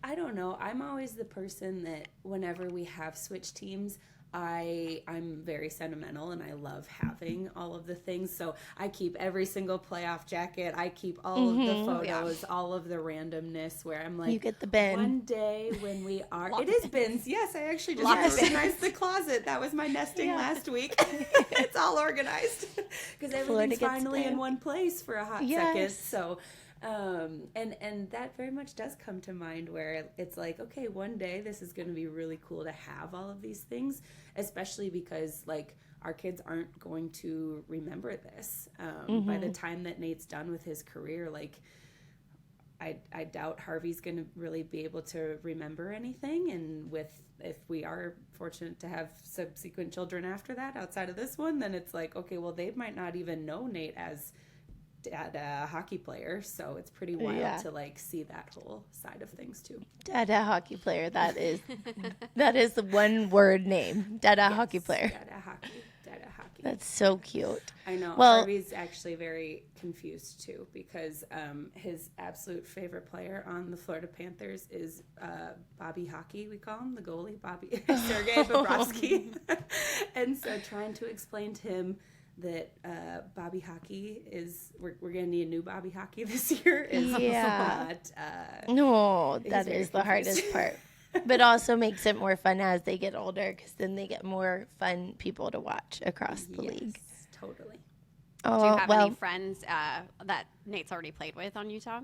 I don't know. I'm always the person that whenever we have switch teams, I'm very sentimental, and I love having all of the things. So I keep every single playoff jacket. I keep all of the photos, all of the randomness, where I'm like, you get the bin. One day when we are, it is bins. Yes, I actually just organized the closet. That was my nesting last week. It's all organized because everything's finally in one place for a hot second. So. And that very much does come to mind, where it's like, okay, one day this is going to be really cool to have all of these things, especially because, like, our kids aren't going to remember this. By the time that Nate's done with his career, like, I doubt Harvey's going to really be able to remember anything. And if we are fortunate to have subsequent children after that, outside of this one, then it's like, okay, well, they might not even know Nate as dad a hockey player, so it's pretty wild Yeah. to like see that whole side of things too. Dada hockey player. That is the one word name. Dada hockey player. Dada hockey. That's so cute. I know. Well- Harvey's actually very confused too because his absolute favorite player on the Florida Panthers is Bobby Hockey. We call him the goalie, Sergei Bobrovsky. And so trying to explain to him that Bobby Hockey is we're going to need a new Bobby Hockey this year is Yeah. not. No, He's that very is the hardest confused. part. But also makes it more fun as they get older because then they get more fun people to watch across the league. Totally. Oh, Do you have well, any friends that Nate's already played with on Utah?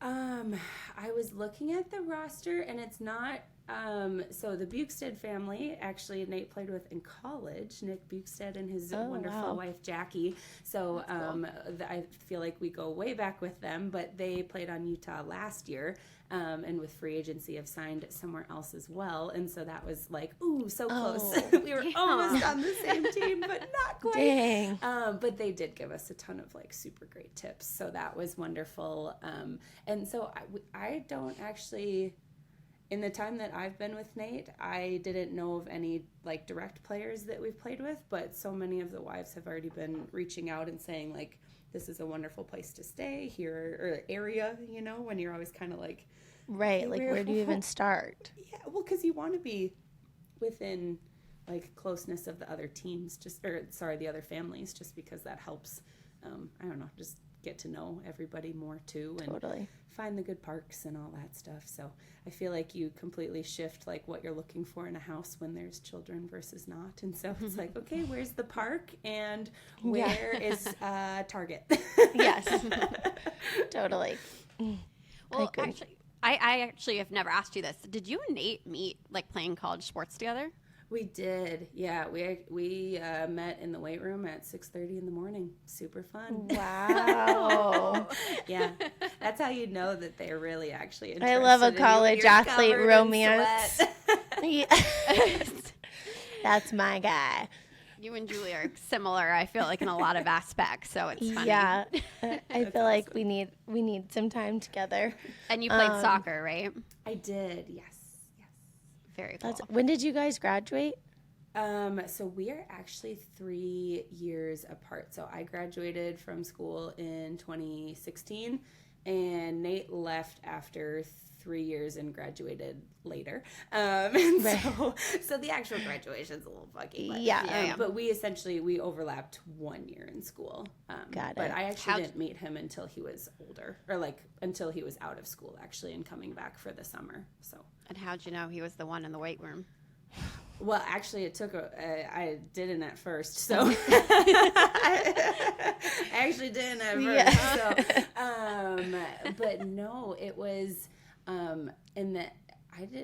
I was looking at the roster, and it's not. So the Bukestead family, actually, Nate played with in college. Nick Bukestead and his wonderful wow. wife Jackie. So I feel like we go way back with them, but they played on Utah last year, and with free agency have signed somewhere else as well. And so that was like, ooh, so close. Oh. We were almost on the same team, but not quite. dang. But they did give us a ton of like super great tips, so that was wonderful. And so I don't actually, in the time that I've been with Nate, I didn't know of any like direct players that we've played with, but so many of the wives have already been reaching out and saying like, this is a wonderful place to stay here or area, you know, when you're always kind of like, Right, okay, like where do you even start? yeah, well, because you want to be within like closeness of the other teams, the other families, just because that helps. I don't know, just get to know everybody more too, and Totally. find the good parks and all that stuff. So I feel like you completely shift like what you're looking for in a house when there's children versus not. And so it's like, okay, where's the park and where is Target? Yes. Totally. Well, couldn't. actually, I actually have never asked you this. Did you and Nate meet like playing college sports together? We did, yeah. We met in the weight room at 6:30 in the morning. Super fun. Wow. Yeah, that's how you know that they're really actually I interested love a in you. college You're athlete covered in romance. sweat. Yes. That's my guy. You and Julie are similar, I feel like, in a lot of aspects, so it's funny. Yeah. I feel like we need some time together. And you played soccer, right? I did, yes. Very cool. When did you guys graduate? So we are actually 3 years apart. So I graduated from school in 2016, and Nate left after 3 years and graduated later. And so the actual graduation's a little funky. But, Yeah. But we overlapped 1 year in school. Got But it. I actually didn't meet him until he was older, or like until he was out of school actually and coming back for the summer. So. And how'd you know he was the one in the weight room? Well, actually, it took I didn't at first, so I actually didn't at first. Yeah. So, but no, it was in that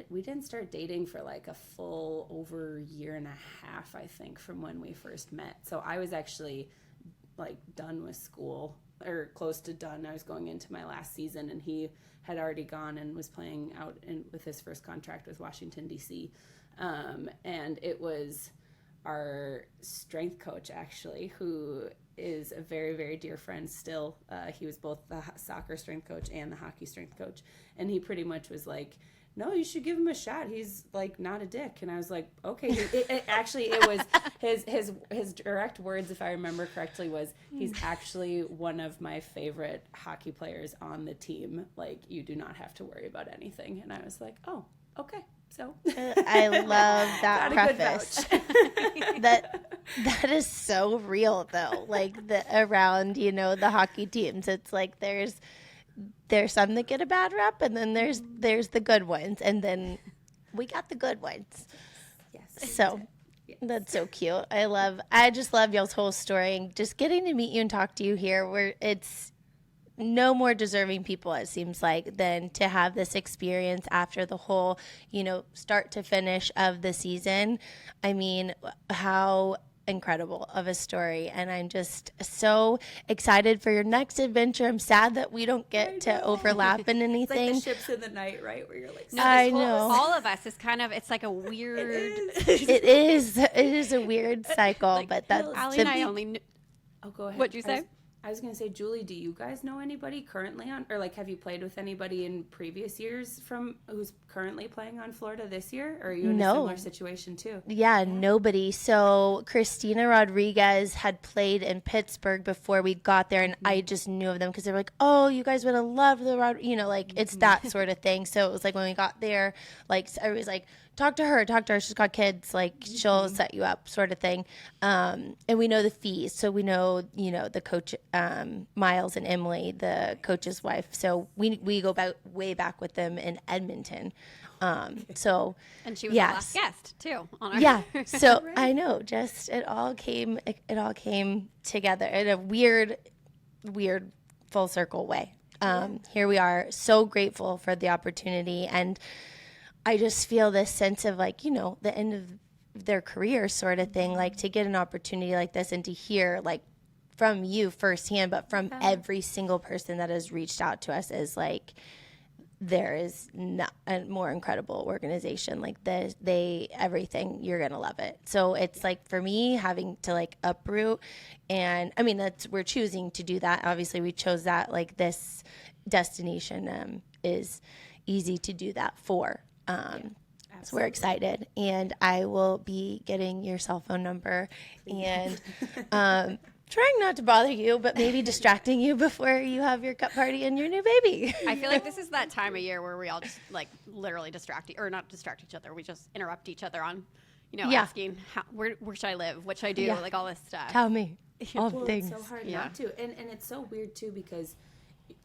we didn't start dating for like a full over year and a half, I think, from when we first met. So I was actually like done with school or close to done. I was going into my last season, and he had already gone and was playing out with his first contract with Washington, D.C. And it was our strength coach, actually, who is a very, very dear friend still. He was both the soccer strength coach and the hockey strength coach. And he pretty much was like, no, you should give him a shot. He's like not a dick. And I was like, okay. It was his direct words, if I remember correctly, was he's actually one of my favorite hockey players on the team. Like, you do not have to worry about anything. And I was like, oh, okay. So I love that got a good preface. vouch. that is so real though. Like around, the hockey teams, it's like there's some that get a bad rep, and then there's the good ones, and then we got the good ones. Yes. So that's so cute. I just love y'all's whole story, and just getting to meet you and talk to you here, where it's no more deserving people, it seems like, than to have this experience after the whole, start to finish of the season. I mean, how incredible of a story, and I'm just so excited for your next adventure. I'm sad that we don't get to overlap in It's like anything. the ships in the night, right? Where you're like, No, I this whole- know. all of us is kind of, it's like a weird. It is a weird cycle, but that's Allie the and I only knew. oh, go ahead. What'd you say? I was gonna say, Julie, do you guys know anybody currently on, or like, have you played with anybody in previous years from who's currently playing on Florida this year? Or are you in a similar situation too? Yeah, nobody. So Christina Rodriguez had played in Pittsburgh before we got there, and I just knew of them because they were like, "Oh, you guys would have loved the like it's that sort of thing." So it was like when we got there, like everybody's like, talk to her. She's got kids. Like she'll set you up, sort of thing. And we know the fees, so we know the coach, Miles and Emily, the coach's wife. So we go way back with them in Edmonton. So and she was the last guest too. On our yeah. So I know, just it all came together in a weird full circle way. Here we are, so grateful for the opportunity, and I just feel this sense of like, the end of their career sort of thing, like to get an opportunity like this and to hear like from you firsthand, but from every single person that has reached out to us is like, there is not a more incredible organization like this. Everything, you're going to love it. So it's like for me having to like uproot, and I mean, we're choosing to do that. Obviously we chose that, like this destination is easy to do that for. So we're excited, and I will be getting your cell phone number and trying not to bother you, but maybe distracting you before you have your cup party and your new baby. I feel like this is that time of year where we all just like literally not distract each other. We just interrupt each other on, asking where should I live? What should I do? Like all this stuff. Tell me all things. It's so hard not to. And it's so weird too, because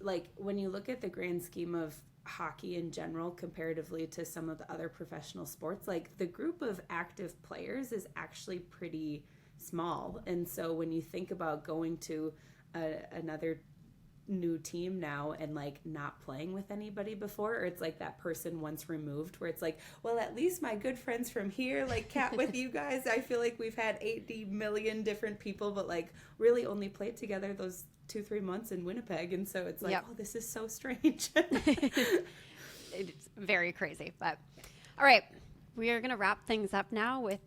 like when you look at the grand scheme of hockey in general comparatively to some of the other professional sports, like the group of active players is actually pretty small. And so when you think about going to another new team now and like not playing with anybody before, or it's like that person once removed where it's like, well, at least my good friends from here like cat with you guys. I feel like we've had 80 million different people, but like really only played together those 2-3 months in Winnipeg. And so it's like, oh, this is so strange. It's very crazy. But all right, we are going to wrap things up now with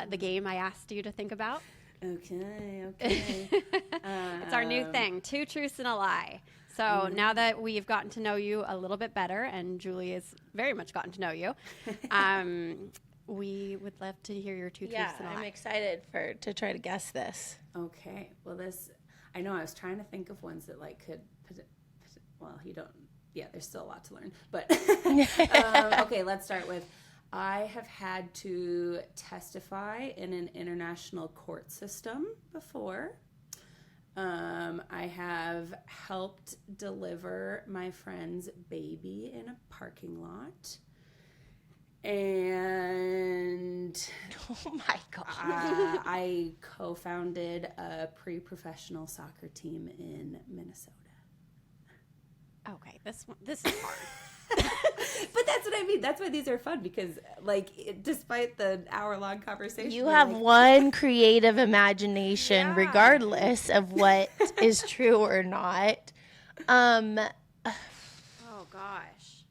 the game I asked you to think about. Okay. It's our new thing, 2 truths and a lie. So now that we've gotten to know you a little bit better, and Julie has very much gotten to know you, we would love to hear your 2 truths and a lie. I'm excited to try to guess this. Okay. Well, I know I was trying to think of ones that like could, well, you don't, there's still a lot to learn, but okay, let's start with, I have had to testify in an international court system before. I have helped deliver my friend's baby in a parking lot. And oh my God. I co-founded a pre-professional soccer team in Minnesota. Okay, this is hard. But that's what I mean. That's why these are fun, because like despite the hour-long conversation, you have one creative imagination regardless of what is true or not. Oh gosh.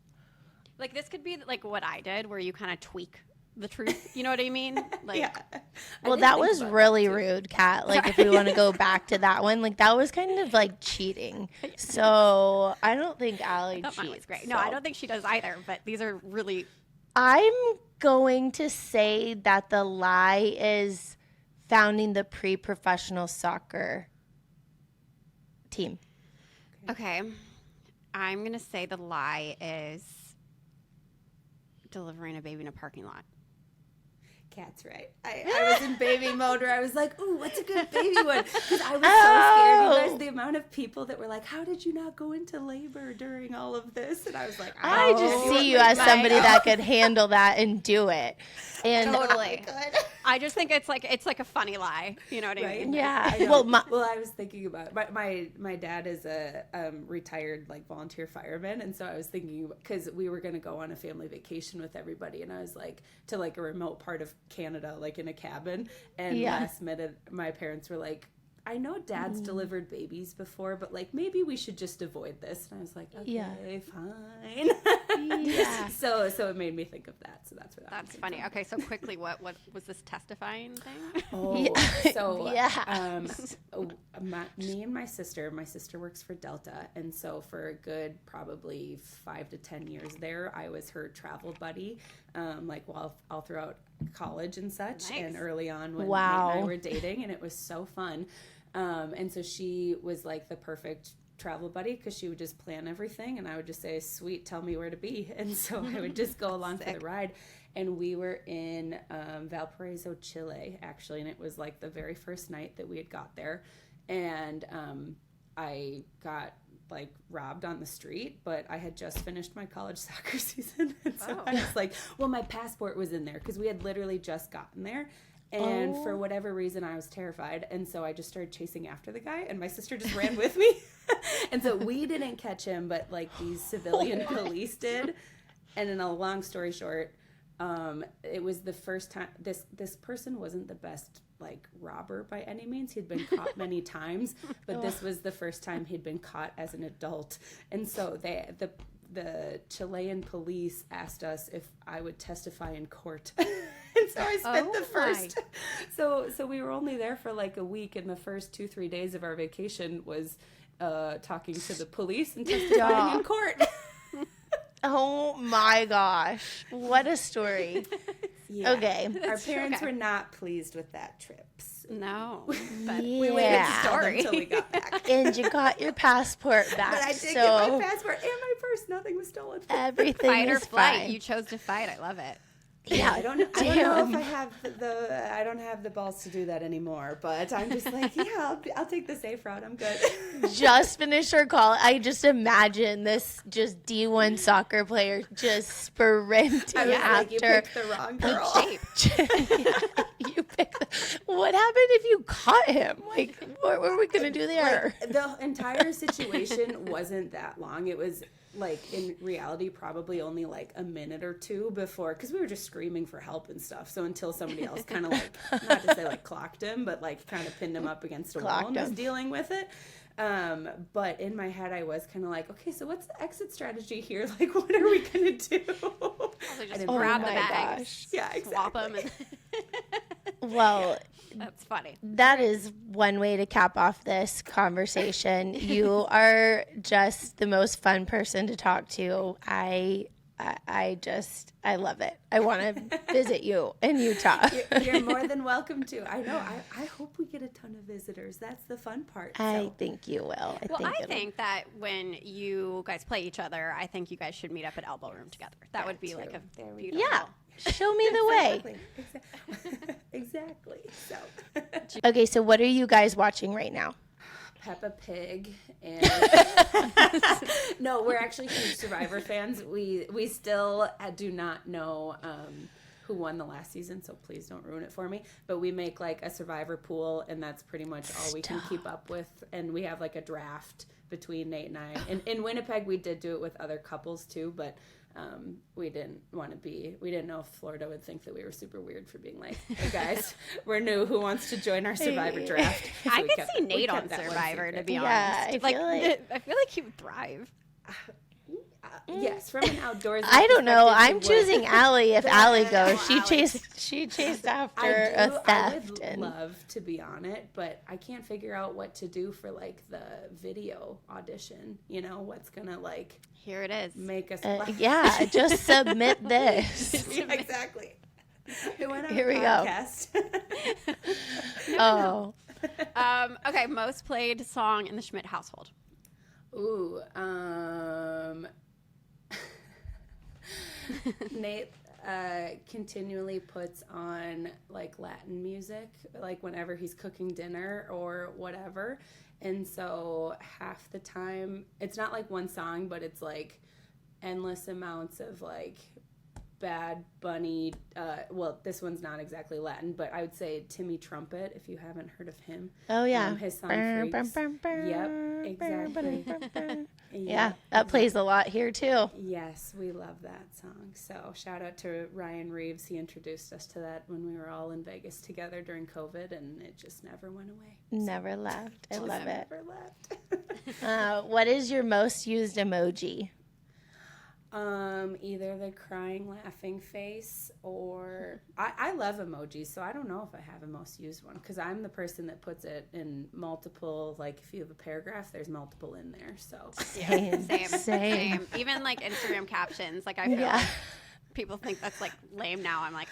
Like this could be like what I did, where you kind of tweak the truth. You know what I mean? Like, well, that was really rude, Kat. Like, if we want to go back to that one, like that was kind of like cheating. So I don't think Allie cheats. Mine was great. No, I don't think she does either. But these are really. I'm going to say that the lie is founding the pre-professional soccer team. Okay, I'm gonna say the lie is delivering a baby in a parking lot. Kat's right. I was in baby mode where I was like, ooh, what's a good baby one? Because I was so scared. You guys, the amount of people that were like, how did you not go into labor during all of this? And I was like, I just see you as somebody that could handle that and do it. And totally. I just think it's like a funny lie. You know what I mean? Yeah. Well, I was thinking about my dad is a retired like volunteer fireman, and so I was thinking, because we were going to go on a family vacation with everybody, and I was like to like a remote part of Canada, like in a cabin, and last minute my parents were like, I know Dad's delivered babies before, but like maybe we should just avoid this. And I was like, okay, fine. Yeah. So it made me think of that. So that's where That's funny. Okay, so quickly, what was this testifying thing? Oh, so Yeah. me and my sister works for Delta, and so for a good probably 5 to 10 years there, I was her travel buddy, like all throughout college and such, Nice. and early on when Wow. Nate and I were dating, and it was so fun. And so she was like the perfect travel buddy because she would just plan everything, and I would just say, sweet, tell me where to be. And so I would just go along for the ride. And we were in Valparaiso, Chile, actually, and it was like the very first night that we had got there. And I got like robbed on the street, but I had just finished my college soccer season. And so I was like, well, my passport was in there because we had literally just gotten there. And for whatever reason, I was terrified. And so I just started chasing after the guy, and my sister just ran with me. And so we didn't catch him, but like these civilian police did. And in a long story short, it was the first time this person wasn't the best like robber by any means. He'd been caught many times, but this was the first time he'd been caught as an adult. And so the Chilean police asked us if I would testify in court. And so I spent the first so we were only there for like a week, and the first 2-3 days of our vacation was talking to the police and testifying in court. Oh my gosh. What a story. Yeah. Okay. Our parents were not pleased with that trip. No, but Yeah. We waited to tell them until we got back. And you got your passport back. But I did so get my passport and my purse. Nothing was stolen. everything fight or is flight. fine. You chose to fight. I love it. Yeah, I don't know if I don't have the balls to do that anymore, but I'm just like, yeah, I'll take the safe route. I'm good. just finished her call. I just imagine this just D1 soccer player just sprinting I was after. like, you picked the wrong girl. You picked what happened if you caught him? Like, what were we gonna do there? Like, the entire situation wasn't that long. It was like in reality probably only like a minute or two before, because we were just screaming for help and stuff. So until somebody else kind of like, not to say like clocked him, but like kind of pinned him up against a wall and was dealing with it. But in my head I was kind of like, okay, so what's the exit strategy here? Like, what are we gonna do? So just didn't grab the my bag, gosh. Yeah, swap exactly. them. Well, That's funny. that is one way to cap off this conversation. You are just the most fun person to talk to. I love it. I want to visit you in Utah. You're more than welcome to. I know. I hope we get a ton of visitors. That's the fun part. I think you will. I think that when you guys play each other, I think you guys should meet up at Elbow Room together. That would be like a beautiful. Yeah. Show me the way. Exactly. So, Okay, so what are you guys watching right now? Peppa Pig and no, we're actually huge Survivor fans. We still do not know who won the last season, so please don't ruin it for me. But we make like a Survivor pool, and that's pretty much all we can keep up with. And we have like a draft between Nate and I. And in Winnipeg, we did do it with other couples too, but we didn't know if Florida would think that we were super weird for being like, hey guys, we're new, who wants to join our Survivor draft? So I we could kept- see we Nate kept on that one Survivor, to secret. be Yeah, honest. I feel like he would thrive. Yes, from an outdoors. I don't know. perspective, I'm it would. choosing Allie if Allie goes. Allie. She chased after I a do. theft. I would and love to be on it, but I can't figure out what to do for like the video audition. You know, what's gonna like Here it is. make us? yeah, just submit this. Yeah, exactly. It went on Here a we go. podcast. Oh, Okay, most played song in the Schmidt household. Ooh, Nate continually puts on like Latin music, like whenever he's cooking dinner or whatever. And so half the time, it's not like one song, but it's like endless amounts of like Bad Bunny. Well, this one's not exactly Latin, but I would say Timmy Trumpet, if you haven't heard of him. Oh, yeah. His song Freaks. Yep, exactly. Yeah, that plays a lot here, too. Yes, we love that song. So shout out to Ryan Reeves. He introduced us to that when we were all in Vegas together during COVID, and it just never went away. Never left. I love it. Never left. What is your most used emoji? Either the crying, laughing face, or I love emojis, so I don't know if I have a most used one, because I'm the person that puts it in multiple, like if you have a paragraph, there's multiple in there, so. Same. Even like Instagram captions, like I feel like people think that's like lame now. I'm like,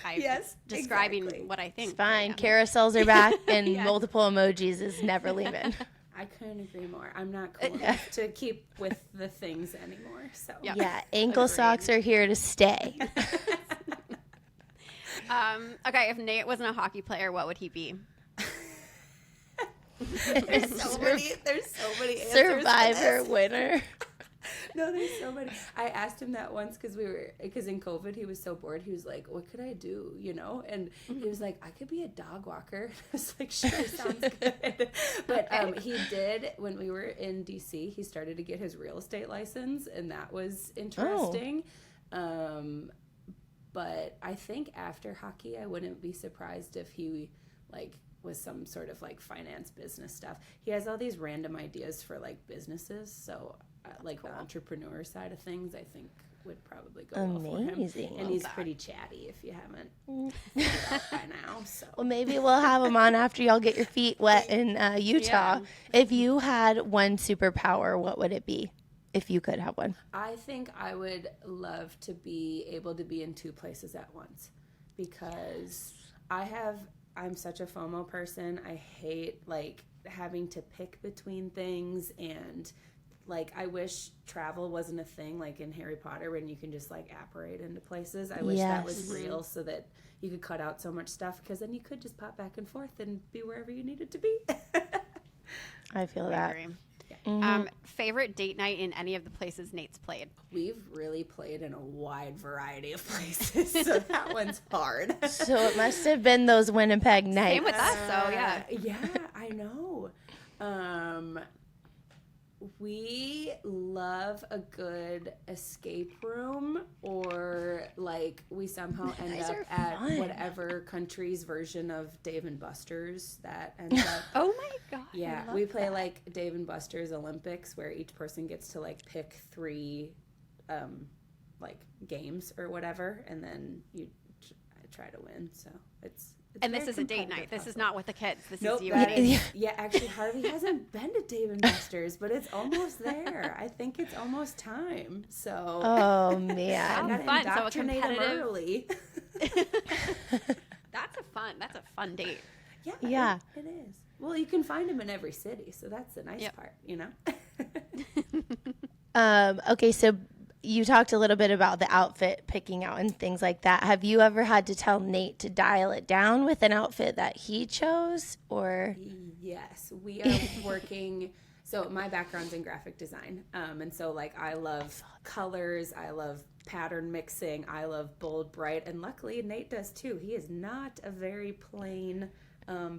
describing exactly. what I think. It's fine. Yeah. Carousels are back, and multiple emojis is never leaving. I couldn't agree more. I'm not cool enough to keep with the things anymore. So Yeah, ankle socks are here to stay. Okay, if Nate wasn't a hockey player, what would he be? there's so many answers. Survivor winner. No, there's so many. I asked him that once because in COVID he was so bored. He was like, "What could I do?" You know, and he was like, "I could be a dog walker." I was like, "Sure, sounds good." But he did when we were in DC. He started to get his real estate license, and that was interesting. But I think after hockey, I wouldn't be surprised if he was some sort of like finance business stuff. He has all these random ideas for like businesses, so the entrepreneur side of things I think would probably go well for him. And he's pretty chatty if you haven't figured out by now. So Well, maybe we'll have him on after y'all get your feet wet in Utah. Yeah. If you had one superpower, what would it be? If you could have one. I think I would love to be able to be in two places at once, because I'm such a FOMO person. I hate having to pick between things, and I wish travel wasn't a thing like in Harry Potter when you can just apparate into places. I wish that was real, so that you could cut out so much stuff, because then you could just pop back and forth and be wherever you needed to be. I feel that. Favorite date night in any of the places Nate's played? We've really played in a wide variety of places, so that one's hard. So it must have been those Winnipeg nights. Same with us, so yeah. Yeah, I know. We love a good escape room, or we somehow end up at whatever country's version of Dave and Buster's that ends up. Oh my god! Yeah, we play Dave and Buster's Olympics, where each person gets to pick 3 games or whatever, and then you try to win. So it's and this is a date night. This is not with the kids. This is you. Yeah, actually, Harvey hasn't been to Dave and Buster's, but it's almost there. I think it's almost time. So. Oh man, fun! So a indoctrinate him competitive. early. That's a fun date. Yeah. It is. Well, you can find them in every city, so that's the nice part, you know. Okay, so you talked a little bit about the outfit picking out and things like that. Have you ever had to tell Nate to dial it down with an outfit that he chose, or? Yes, we are working. So my background's in graphic design, and so I love colors, I love pattern mixing, I love bold, bright, and luckily Nate does too. He is not a very plain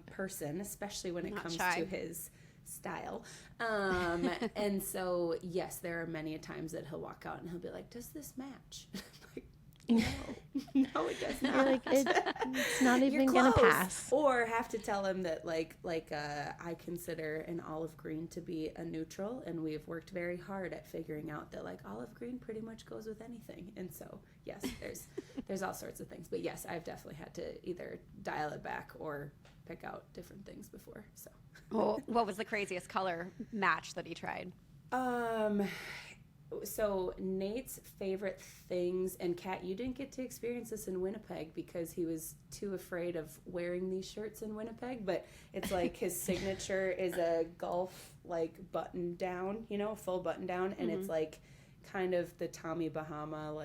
person, especially when it comes to his style. And so, yes, there are many times that he'll walk out and he'll be like, "Does this match?" No, it does not. It's not even You're gonna close. pass. Or have to tell him that I consider an olive green to be a neutral, and we've worked very hard at figuring out that olive green pretty much goes with anything. And so yes, there's all sorts of things, but yes, I've definitely had to either dial it back or pick out different things before. So what was the craziest color match that he tried? So Nate's favorite things, and Kat, you didn't get to experience this in Winnipeg because he was too afraid of wearing these shirts in Winnipeg, but it's his signature is a golf button down, full button down, and it's kind of the Tommy Bahama,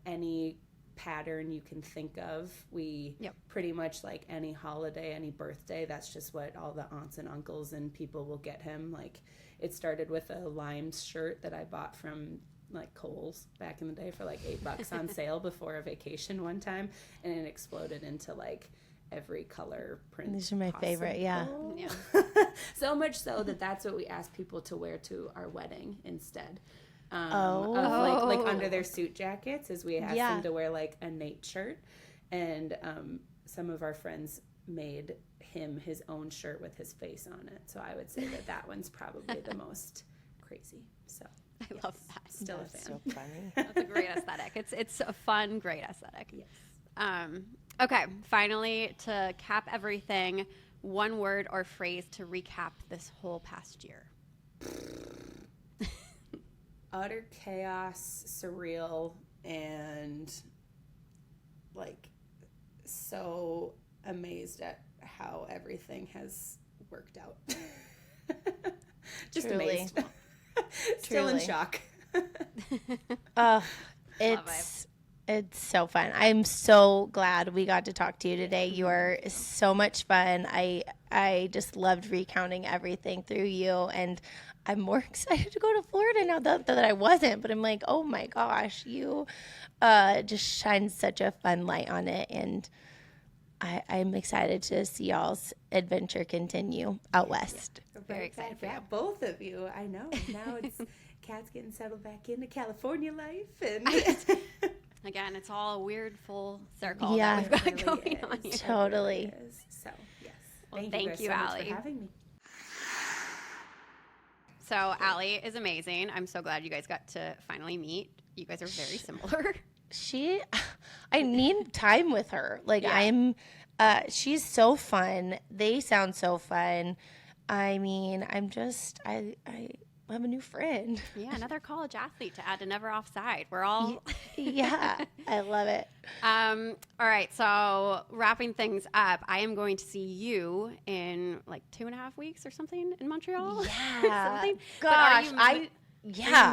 any pattern you can think of. We pretty much any holiday, any birthday, that's just what all the aunts and uncles and people will get him. It started with a Limes shirt that I bought from like Kohl's back in the day for like $8 on sale before a vacation one time, and it exploded into like every color print. These are my favorite, yeah. So much so that that's what we asked people to wear to our wedding instead. Of like under their suit jackets, as we asked them to wear like a Nate shirt, and some of our friends made him his own shirt with his face on it. So I would say that one's probably the most crazy. So I love that. Still That's a fan. so funny. That's a great aesthetic. It's a fun, great aesthetic. Yes. Okay, finally, to cap everything, one word or phrase to recap this whole past year. Utter chaos, surreal, and like so amazed at how everything has worked out. Just Truly. amazed. Still in Truly. shock. It's so fun. I'm so glad we got to talk to you today. You are so much fun. I just loved recounting everything through you, and I'm more excited to go to Florida now that I wasn't. But I'm like, oh my gosh, you just shine such a fun light on it, and I'm excited to see y'all's adventure continue out west. Very excited for you. Both of you. I know. Now it's Kat's getting settled back into California life, and Again, it's all a weird full circle Yeah. that we've got It really going on is. here. Totally. It is. So yes. Well, Thank thank guys you, so much Allie. for having me. So Allie is amazing. I'm so glad you guys got to finally meet. You guys are very similar. I need time with her. Like she's so fun. They sound so fun. I mean, I have a new friend. Yeah, another college athlete to add to Never Offside. We're all Yeah, I love it. all right, so wrapping things up, I am going to see you in like 2.5 weeks or something in Montreal. Yeah. Something. But Gosh, are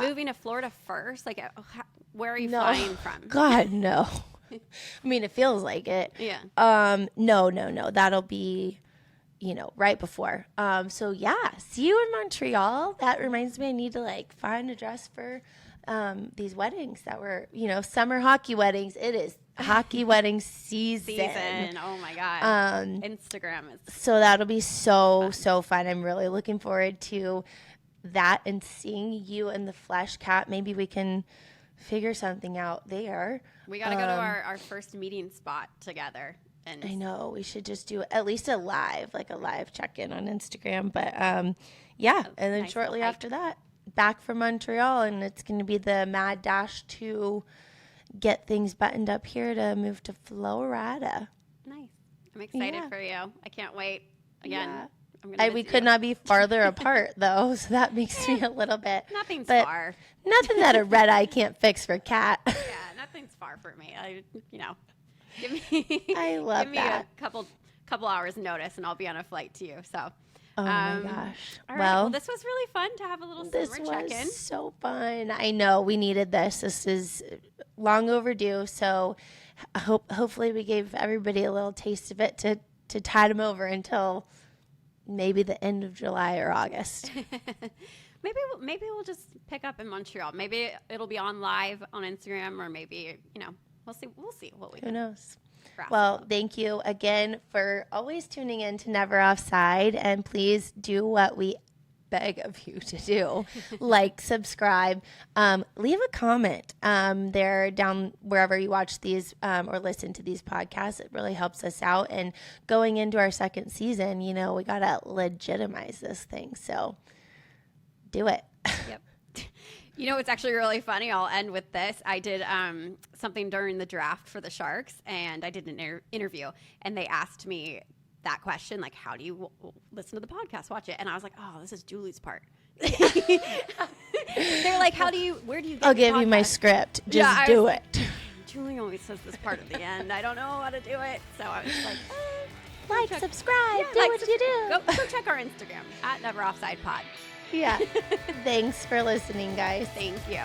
you moving to Florida first? Like, where are you flying from? God, no. I mean, it feels like it. Yeah. No. That'll be, right before. So yeah, see you in Montreal. That reminds me, I need to like find a dress for these weddings that were, summer hockey weddings. It is hockey wedding season. Oh my God. Instagram is. So that'll be so fun. I'm really looking forward to that and seeing you in the flesh, Kat. Maybe we can figure something out there. We got to go to our first meeting spot together. And I know we should just do at least a live check-in on Instagram. But and then nice shortly little hike. after that, back from Montreal, and it's going to be the mad dash to get things buttoned up here to move to Florida. Nice. I'm excited Yeah. for you. I can't wait. Again, Yeah. I'm gonna We miss could you. not be farther apart though, so that makes me a little bit. Nothing's but far. Nothing that a red eye can't fix for Kat. Yeah, nothing's far for me. Give me. I love give me that. a couple hours notice, and I'll be on a flight to you. So. Oh my gosh. All right. Well, this was really fun to have a little This summer check-in. was so fun. I know we needed this. This is long overdue. So hopefully we gave everybody a little taste of it to tide them over until maybe the end of July or August. Maybe we'll just pick up in Montreal. Maybe it'll be on live on Instagram, or maybe we'll see. We'll see what we Who can. knows? grasp. Well, thank you again for always tuning in to Never Offside. And please do what we beg of you to do. Like, subscribe, leave a comment there down wherever you watch these or listen to these podcasts. It really helps us out. And going into our second season, we got to legitimize this thing. So do it. Yep. It's actually really funny. I'll end with this. I did something during the draft for the Sharks, and I did an interview, and they asked me that question, like, how do you listen to the podcast, watch it? And I was like, oh, this is Julie's part. They're like, where do you get I'll your give you my podcast? script. Just Yeah, I do was it. Julie always says this part at the end. I don't know how to do it. So I was like, Like, check- subscribe, yeah, do like, what you do. Go check our Instagram at Never Offside Pod. Yeah. Thanks for listening, guys. Thank you.